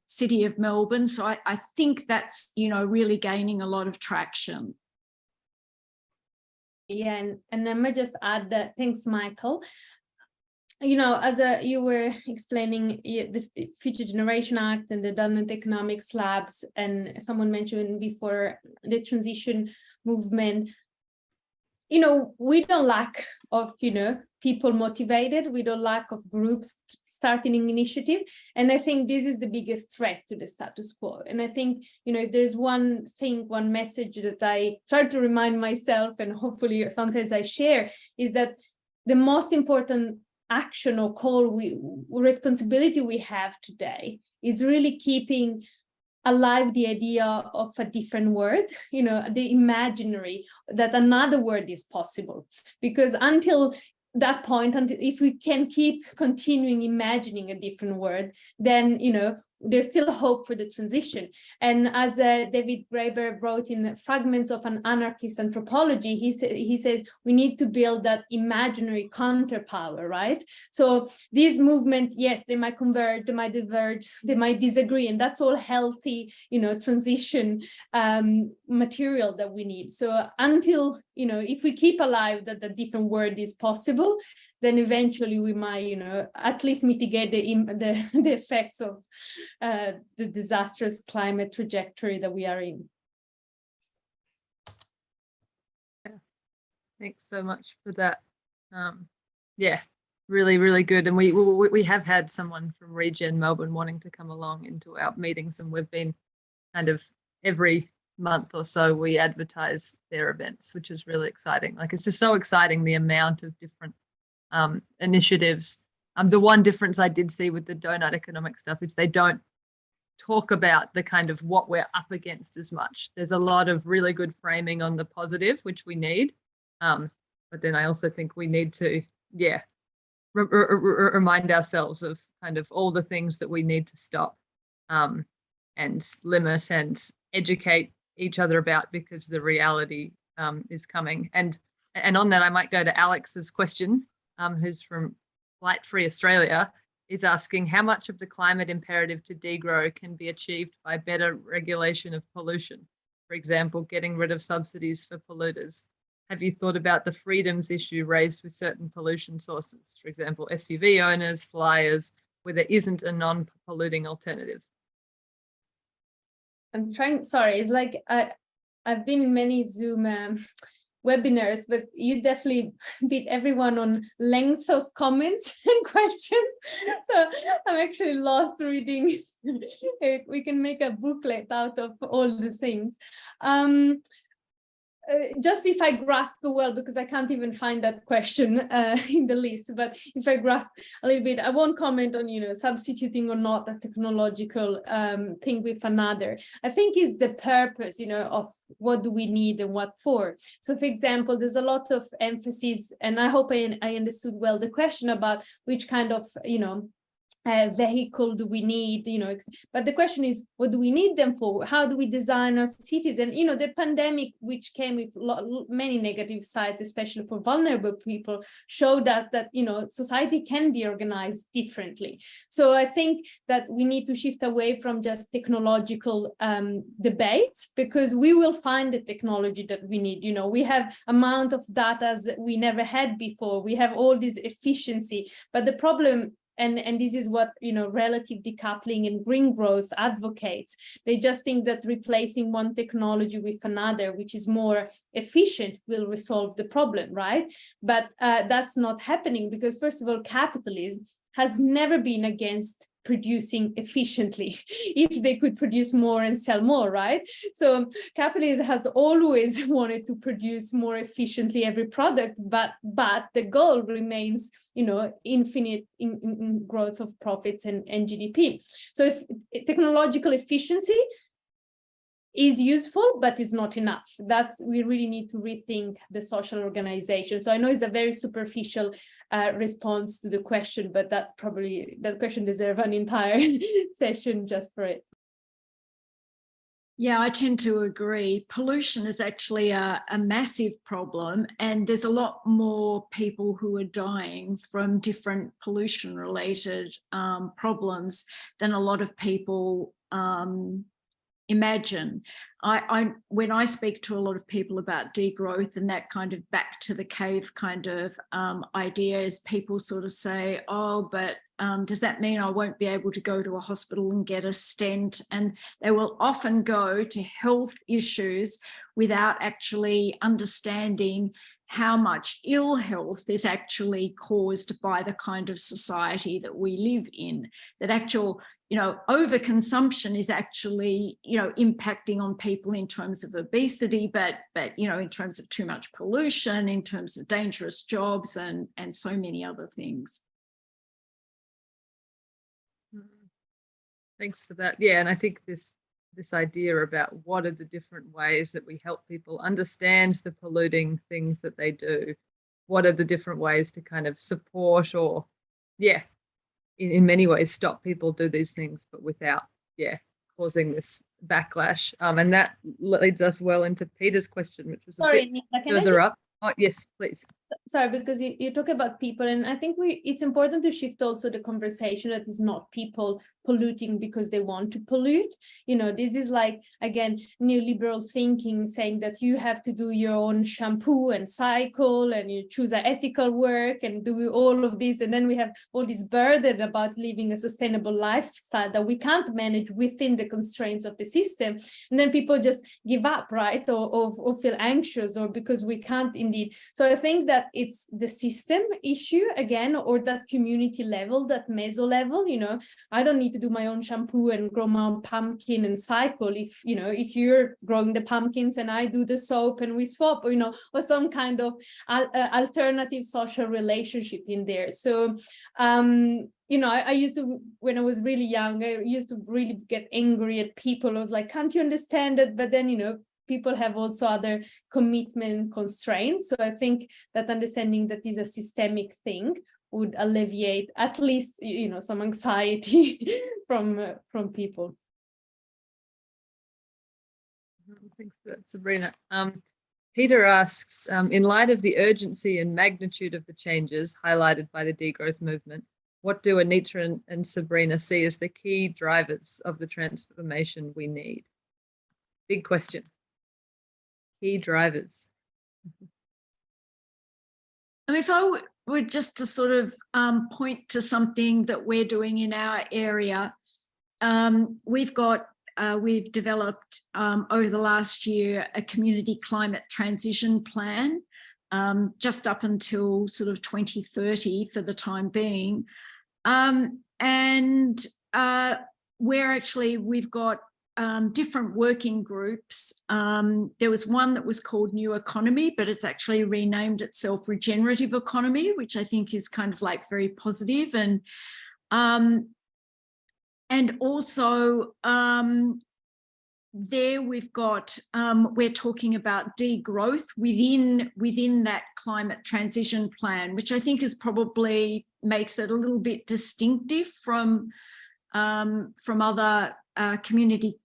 City of Melbourne. So I think that's, you know, really gaining a lot of traction. Yeah, and I might just add that, thanks, Michael. You know, as you were explaining the Future Generation Act and the Donut Economics Labs, and someone mentioned before the transition movement, you know, we don't lack of, you know, people motivated. We don't lack of groups starting an initiative. And I think this is the biggest threat to the status quo. And I think, you know, if there's one thing, one message that I try to remind myself, and hopefully sometimes I share, is that the most important action or responsibility we have today is really keeping alive the idea of a different word, you know, the imaginary, that another word is possible. Because until that point, if we can keep continuing imagining a different word, then, you know, there's still hope for the transition. And as David Graeber wrote in Fragments of an Anarchist Anthropology, he says we need to build that imaginary counterpower, right? So these movements, yes, they might converge, they might diverge, they might disagree, and that's all healthy, you know, transition material that we need. So until, you know, if we keep alive that the different word is possible, then eventually we might, you know, at least mitigate the effects of the disastrous climate trajectory that we are in. Yeah. Thanks so much for that. Yeah, really, really good. And we have had someone from Regen Melbourne wanting to come along into our meetings, and we've been kind of every month or so we advertise their events, which is really exciting. Like, it's just so exciting, the amount of different initiatives. The one difference I did see with the donut economic stuff is they don't talk about the kind of what we're up against as much. There's a lot of really good framing on the positive, which we need. But then I also think we need to, yeah, remind ourselves of kind of all the things that we need to stop and limit and educate each other about, because the reality is coming. And on that, I might go to Alex's question, who's from Flight Free Australia, is asking how much of the climate imperative to degrow can be achieved by better regulation of pollution. For example, getting rid of subsidies for polluters. Have you thought about the freedoms issue raised with certain pollution sources? For example, SUV owners, flyers, where there isn't a non-polluting alternative. I'm trying, sorry, it's like I've been in many Zoom webinars, but you definitely beat everyone on length of comments and questions. So I'm actually lost reading. We can make a booklet out of all the things. just if I grasp well, because I can't even find that question in the list, but if I grasp a little bit, I won't comment on, substituting or not a technological thing with another. I think is the purpose, of what do we need and what for. So for example, there's a lot of emphasis, and I hope I understood well the question about which kind of, vehicle do we need, but the question is, what do we need them for? How do we design our cities? And the pandemic, which came with many negative sides, especially for vulnerable people, showed us that society can be organized differently. So I think that we need to shift away from just technological debates, because we will find the technology that we need. We have amount of data that we never had before. We have all this efficiency, but the problem, and this is what relative decoupling and green growth advocates. They just think that replacing one technology with another, which is more efficient, will resolve the problem, right? But that's not happening, because first of all, capitalism has never been against producing efficiently if they could produce more and sell more, right? So capitalism has always wanted to produce more efficiently every product, but the goal remains infinite in growth of profits and GDP. So if technological efficiency is useful, but is not enough. We really need to rethink the social organization. So I know it's a very superficial response to the question, but that question deserves an entire session just for it. Yeah, I tend to agree. Pollution is actually a massive problem, and there's a lot more people who are dying from different pollution-related problems than a lot of people imagine. When I speak to a lot of people about degrowth and that kind of back to the cave kind of ideas, people sort of say, oh, but does that mean I won't be able to go to a hospital and get a stent? And they will often go to health issues without actually understanding how much ill health is actually caused by the kind of society that we live in. That actual overconsumption is actually, impacting on people in terms of obesity, but in terms of too much pollution, in terms of dangerous jobs and so many other things. Thanks for that. Yeah, and I think this idea about what are the different ways that we help people understand the polluting things that they do, what are the different ways to kind of support or, in many ways stop people do these things, but without, causing this backlash. And that leads us well into Peter's question, which was Sorry, a bit further up. Oh, yes, please. Sorry, because you talk about people, and I think it's important to shift also the conversation that is not people polluting because they want to pollute. This is like, again, neoliberal thinking saying that you have to do your own shampoo and cycle and you choose an ethical work and do all of this. And then we have all this burden about living a sustainable lifestyle that we can't manage within the constraints of the system. And then people just give up, right? Or feel anxious, or because we can't indeed. So I think that it's the system issue again, or that community level, that meso level. I don't need to do my own shampoo and grow my own pumpkin and cycle if you're growing the pumpkins and I do the soap and we swap, or some kind of alternative social relationship in there. So I used to, when I was really young, I used to really get angry at people. I was like, can't you understand it? But then people have also other commitment constraints. So I think that understanding that is a systemic thing would alleviate at least, some anxiety from people. Thanks for that, Sabrina. Peter asks, in light of the urgency and magnitude of the changes highlighted by the degrowth movement, what do Anitra and Sabrina see as the key drivers of the transformation we need? Big question. Key drivers. If I were just to sort of point to something that we're doing in our area, we've developed over the last year a community climate transition plan, just up until sort of 2030 for the time being. We've got different working groups. There was one that was called New Economy, but it's actually renamed itself Regenerative Economy, which I think is kind of like very positive. And also there we've got, we're talking about degrowth within that climate transition plan, which I think is probably makes it a little bit distinctive from other community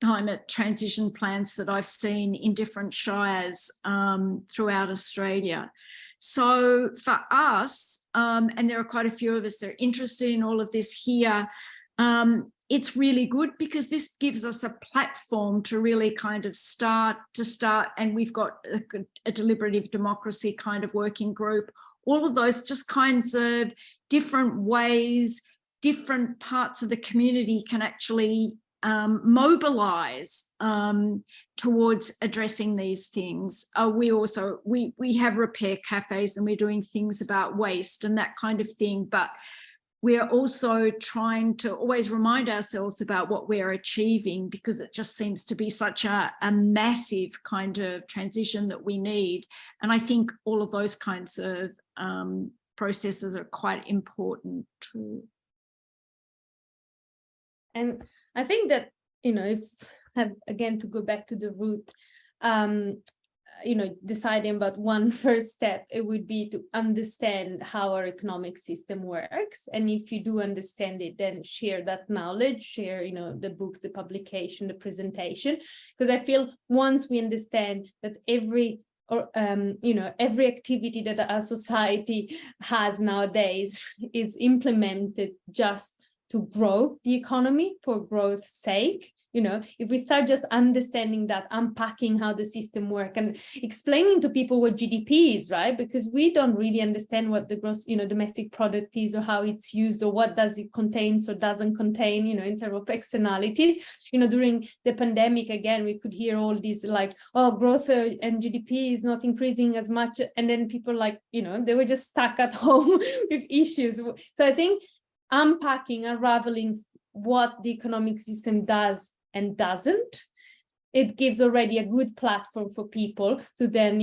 climate transition plans that I've seen in different shires throughout Australia. So for us, and there are quite a few of us that are interested in all of this here, it's really good because this gives us a platform to really kind of start, and we've got a deliberative democracy kind of working group. All of those just kinds of different ways, different parts of the community can actually mobilize towards addressing these things. We have repair cafes and we're doing things about waste and that kind of thing, but we're also trying to always remind ourselves about what we're achieving, because it just seems to be such a massive kind of transition that we need. And I think all of those kinds of processes are quite important too. And I think that, if again to go back to the root, deciding about one first step, it would be to understand how our economic system works. And if you do understand it, then share that knowledge, share, the books, the publication, the presentation, because I feel once we understand that every activity that our society has nowadays is implemented just to grow the economy for growth's sake. If we start just understanding that, unpacking how the system works and explaining to people what GDP is, right? Because we don't really understand what the gross, domestic product is, or how it's used, or what does it contains or doesn't contain, in terms of externalities. During the pandemic, again, we could hear all these like, oh, growth and GDP is not increasing as much. And then people they were just stuck at home with issues. So I think unpacking, unraveling what the economic system does and doesn't, it gives already a good platform for people to then,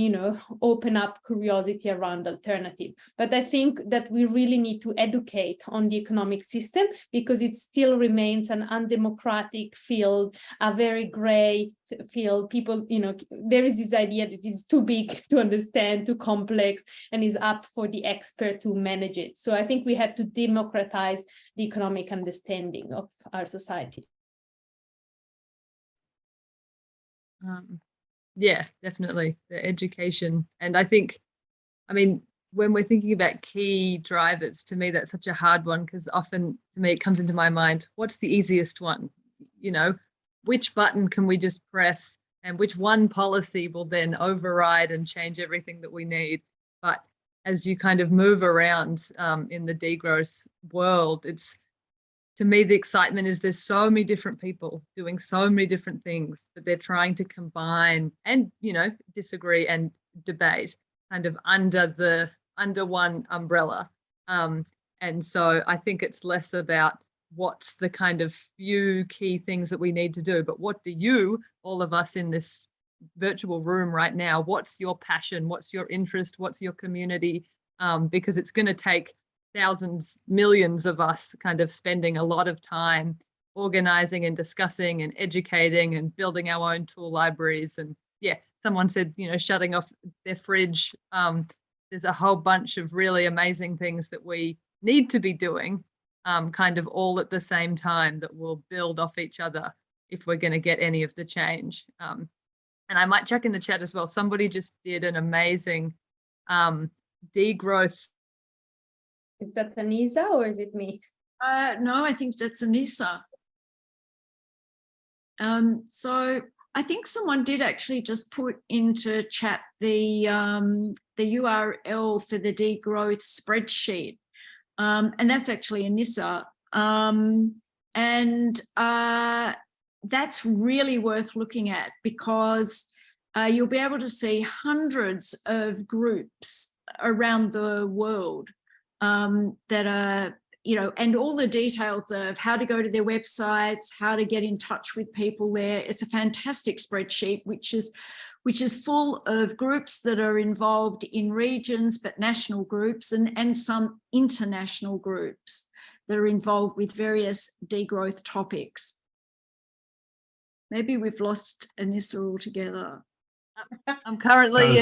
open up curiosity around alternative. But I think that we really need to educate on the economic system, because it still remains an undemocratic field, a very gray field. People, there is this idea that it is too big to understand, too complex, and is up for the expert to manage it. So I think we have to democratize the economic understanding of our society. Yeah, definitely the education. And I think, when we're thinking about key drivers, to me, that's such a hard one, because often to me, it comes into my mind, what's the easiest one? Which button can we just press, and which one policy will then override and change everything that we need? But as you kind of move around in the degrowth world, to me, the excitement is there's so many different people doing so many different things, but they're trying to combine and, disagree and debate kind of under one umbrella. And so I think it's less about what's the kind of few key things that we need to do, but what do you, all of us in this virtual room right now, what's your passion? What's your interest? What's your community? Because it's going to take thousands, millions of us kind of spending a lot of time organizing and discussing and educating and building our own tool libraries. And yeah, someone said, shutting off their fridge. There's a whole bunch of really amazing things that we need to be doing kind of all at the same time, that will build off each other if we're going to get any of the change. And I might check in the chat as well. Somebody just did an amazing degrowth. Is that Anisa or is it me? No, I think that's Anisa. So I think someone did actually just put into chat the URL for the degrowth spreadsheet, and that's actually Anisa. And that's really worth looking at, because you'll be able to see hundreds of groups around the world that are you know, and all the details of how to go to their websites, how to get in touch with people there. It's a fantastic spreadsheet, which is full of groups that are involved in regions, but national groups and some international groups that are involved with various degrowth topics. Maybe we've lost Anisa altogether. I'm currently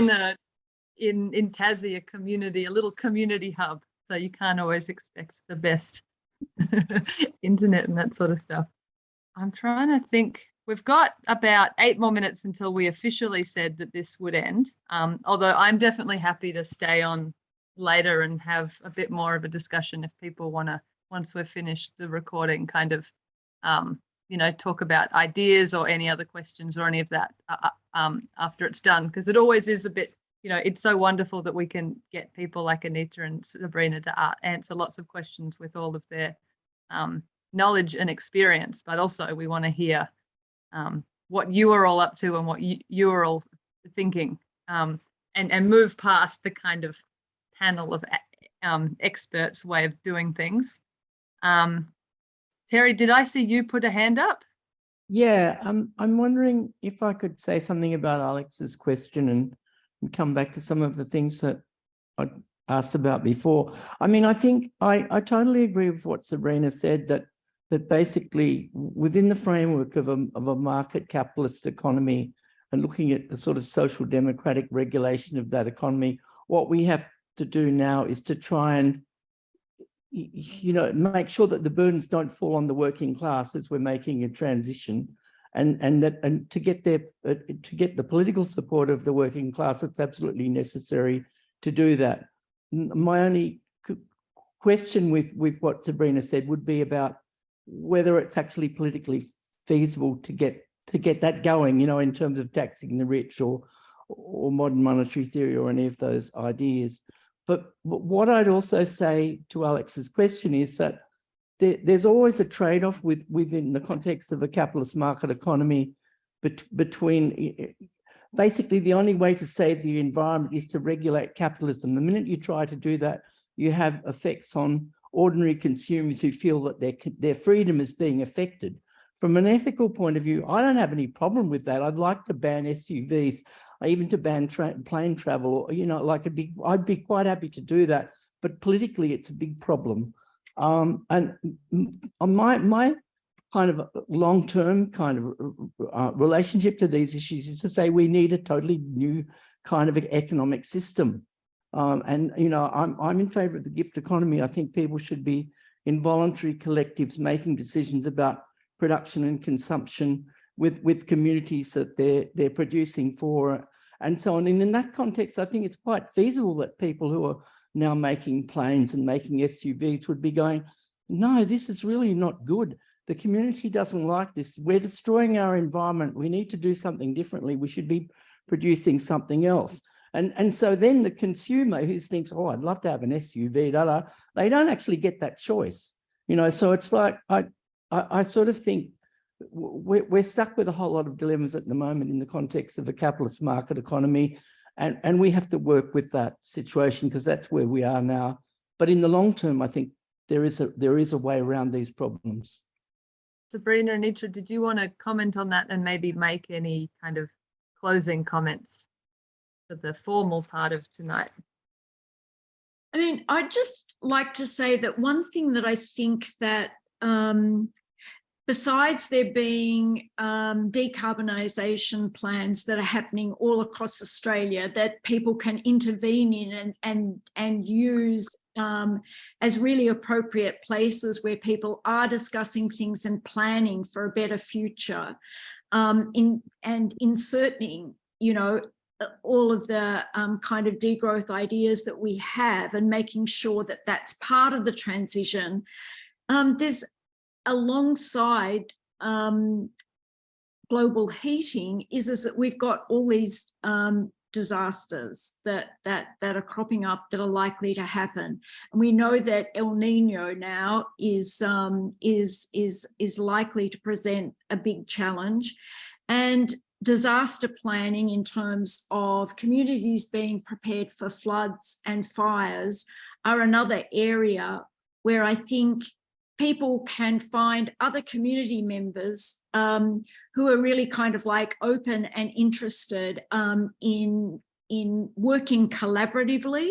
in Tassie, a community, a little community hub. So you can't always expect the best internet and that sort of stuff. I'm trying to think. We've got about 8 more minutes until we officially said that this would end. Although I'm definitely happy to stay on later and have a bit more of a discussion if people want to, once we've finished the recording, kind of, you know, talk about ideas or any other questions or any of that after it's done, because it always is a bit, you know, it's so wonderful that we can get people like Anitra and Sabrina to answer lots of questions with all of their knowledge and experience, but also we want to hear what you are all up to and what you are all thinking, and move past the kind of panel of experts way of doing things. Terry, did I see you put a hand up? Yeah, I'm wondering if I could say something about Alex's question and come back to some of the things that I asked about before. I mean, I think I totally agree with what Sabrina said, that basically within the framework of a market capitalist economy and looking at the sort of social democratic regulation of that economy, what we have to do now is to try and, you know, make sure that the burdens don't fall on the working class as we're making a transition, and to get the political support of the working class, it's absolutely necessary to do that. My only question with what Sabrina said would be about whether it's actually politically feasible to get that going, you know, in terms of taxing the rich or modern monetary theory or any of those ideas. But what I'd also say to Alex's question is that there's always a trade-off within the context of a capitalist market economy between, basically the only way to save the environment is to regulate capitalism. The minute you try to do that, you have effects on ordinary consumers who feel that their freedom is being affected. From an ethical point of view, I don't have any problem with that. I'd like to ban SUVs, even to ban plane travel, you know, like I'd be quite happy to do that, but politically it's a big problem. And on my kind of long-term kind of relationship to these issues is to say we need a totally new kind of economic system. And, you know, I'm in favor of the gift economy. I think people should be in voluntary collectives making decisions about production and consumption with communities that they're producing for, and so on. And in that context, I think it's quite feasible that people who are now making planes and making SUVs would be going, no, this is really not good. The community doesn't like this. We're destroying our environment. We need to do something differently. We should be producing something else. And so then the consumer who thinks, oh, I'd love to have an SUV, they don't actually get that choice. You know, so it's like, I sort of think we're stuck with a whole lot of dilemmas at the moment in the context of a capitalist market economy. And we have to work with that situation because that's where we are now. But in the long term, I think there is a way around these problems. Sabrina and Anitra, did you want to comment on that and maybe make any kind of closing comments for the formal part of tonight? I mean, I'd just like to say that one thing that I think that besides there being decarbonisation plans that are happening all across Australia that people can intervene in and use as really appropriate places where people are discussing things and planning for a better future, and inserting, you know, all of the kind of degrowth ideas that we have and making sure that that's part of the transition. There's alongside global heating is that we've got all these disasters that are cropping up that are likely to happen, and we know that El Nino now is likely to present a big challenge, and disaster planning in terms of communities being prepared for floods and fires are another area where I think people can find other community members who are really kind of like open and interested in working collaboratively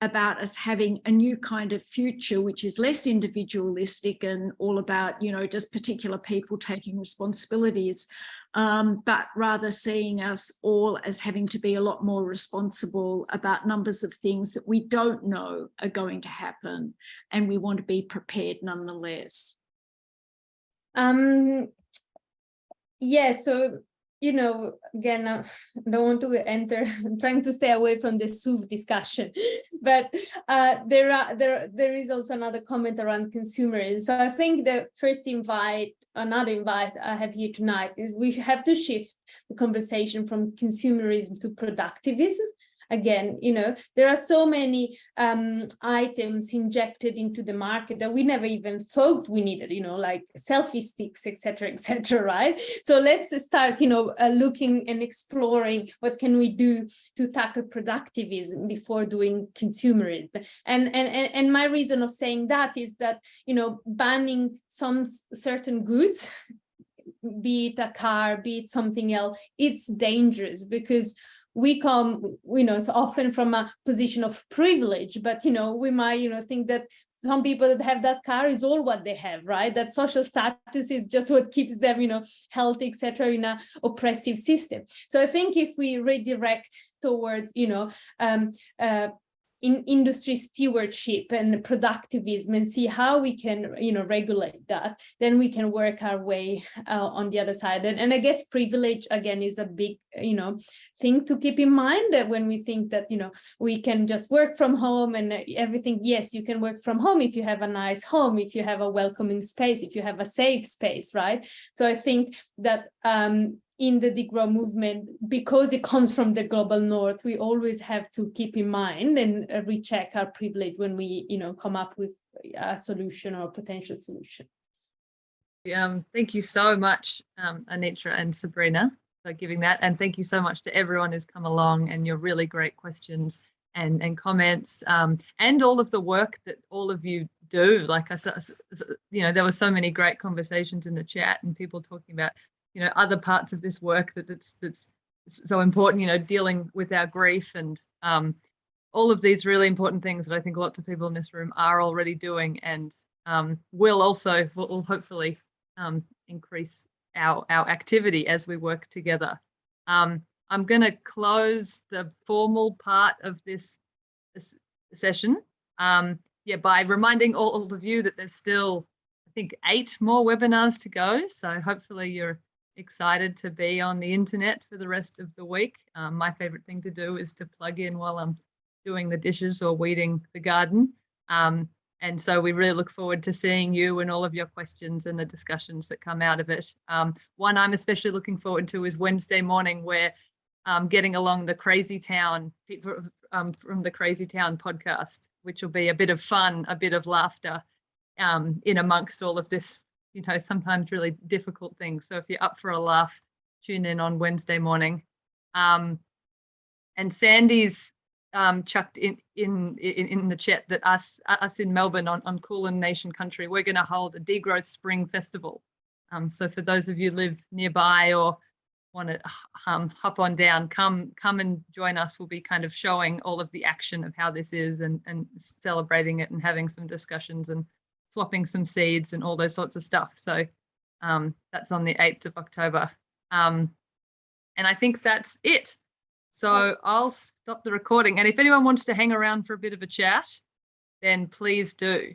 about us having a new kind of future, which is less individualistic and all about, you know, just particular people taking responsibilities, but rather seeing us all as having to be a lot more responsible about numbers of things that we don't know are going to happen, and we want to be prepared nonetheless. Yeah, so, you know, again, I don't want to enter, I'm trying to stay away from the SUV discussion, but there is also another comment around consumerism. So I think the first another invite I have here tonight is we have to shift the conversation from consumerism to productivism. Again, you know, there are so many items injected into the market that we never even thought we needed, you know, like selfie sticks, etc., right? So let's start, you know, looking and exploring what can we do to tackle productivism before doing consumerism. And my reason of saying that is that, you know, banning some certain goods, be it a car, be it something else, it's dangerous because we come, you know, so often from a position of privilege, but, you know, we might, you know, think that some people that have that car is all what they have, right? That social status is just what keeps them, you know, healthy, etc., in a oppressive system. So I think if we redirect towards, you know, in industry stewardship and productivism and see how we can, you know, regulate that, then we can work our way on the other side. And I guess privilege, again, is a big, you know, thing to keep in mind, that when we think that, you know, we can just work from home and everything. Yes, you can work from home if you have a nice home, if you have a welcoming space, if you have a safe space, right? So I think that in the degrowth movement, because it comes from the global north, we always have to keep in mind and recheck our privilege when we, you know, come up with a solution or a potential solution. Thank you so much, Anitra and Sabrina, for giving that, and thank you so much to everyone who's come along and your really great questions and comments, and all of the work that all of you do. Like I said, you know, there were so many great conversations in the chat and people talking about, you know, other parts of this work that's so important, you know, dealing with our grief and all of these really important things that I think lots of people in this room are already doing, and will hopefully increase our activity as we work together. I'm going to close the formal part of this session by reminding all of you that there's still, I think, 8 more webinars to go. So hopefully you're excited to be on the internet for the rest of the week. My favorite thing to do is to plug in while I'm doing the dishes or weeding the garden. And so we really look forward to seeing you and all of your questions and the discussions that come out of it. One I'm especially looking forward to is Wednesday morning, where getting along the Crazy Town, people from the Crazy Town podcast, which will be a bit of fun, a bit of laughter in amongst all of this, you know, sometimes really difficult things. So if you're up for a laugh, tune in on Wednesday morning. And Sandy's chucked in the chat that us in Melbourne on Kulin Nation country, we're going to hold a Degrowth Spring Festival. So for those of you who live nearby or want to hop on down, come and join us. We'll be kind of showing all of the action of how this is and celebrating it and having some discussions and swapping some seeds and all those sorts of stuff. So that's on the 8th of October. And I think that's it. So I'll stop the recording. And if anyone wants to hang around for a bit of a chat, then please do.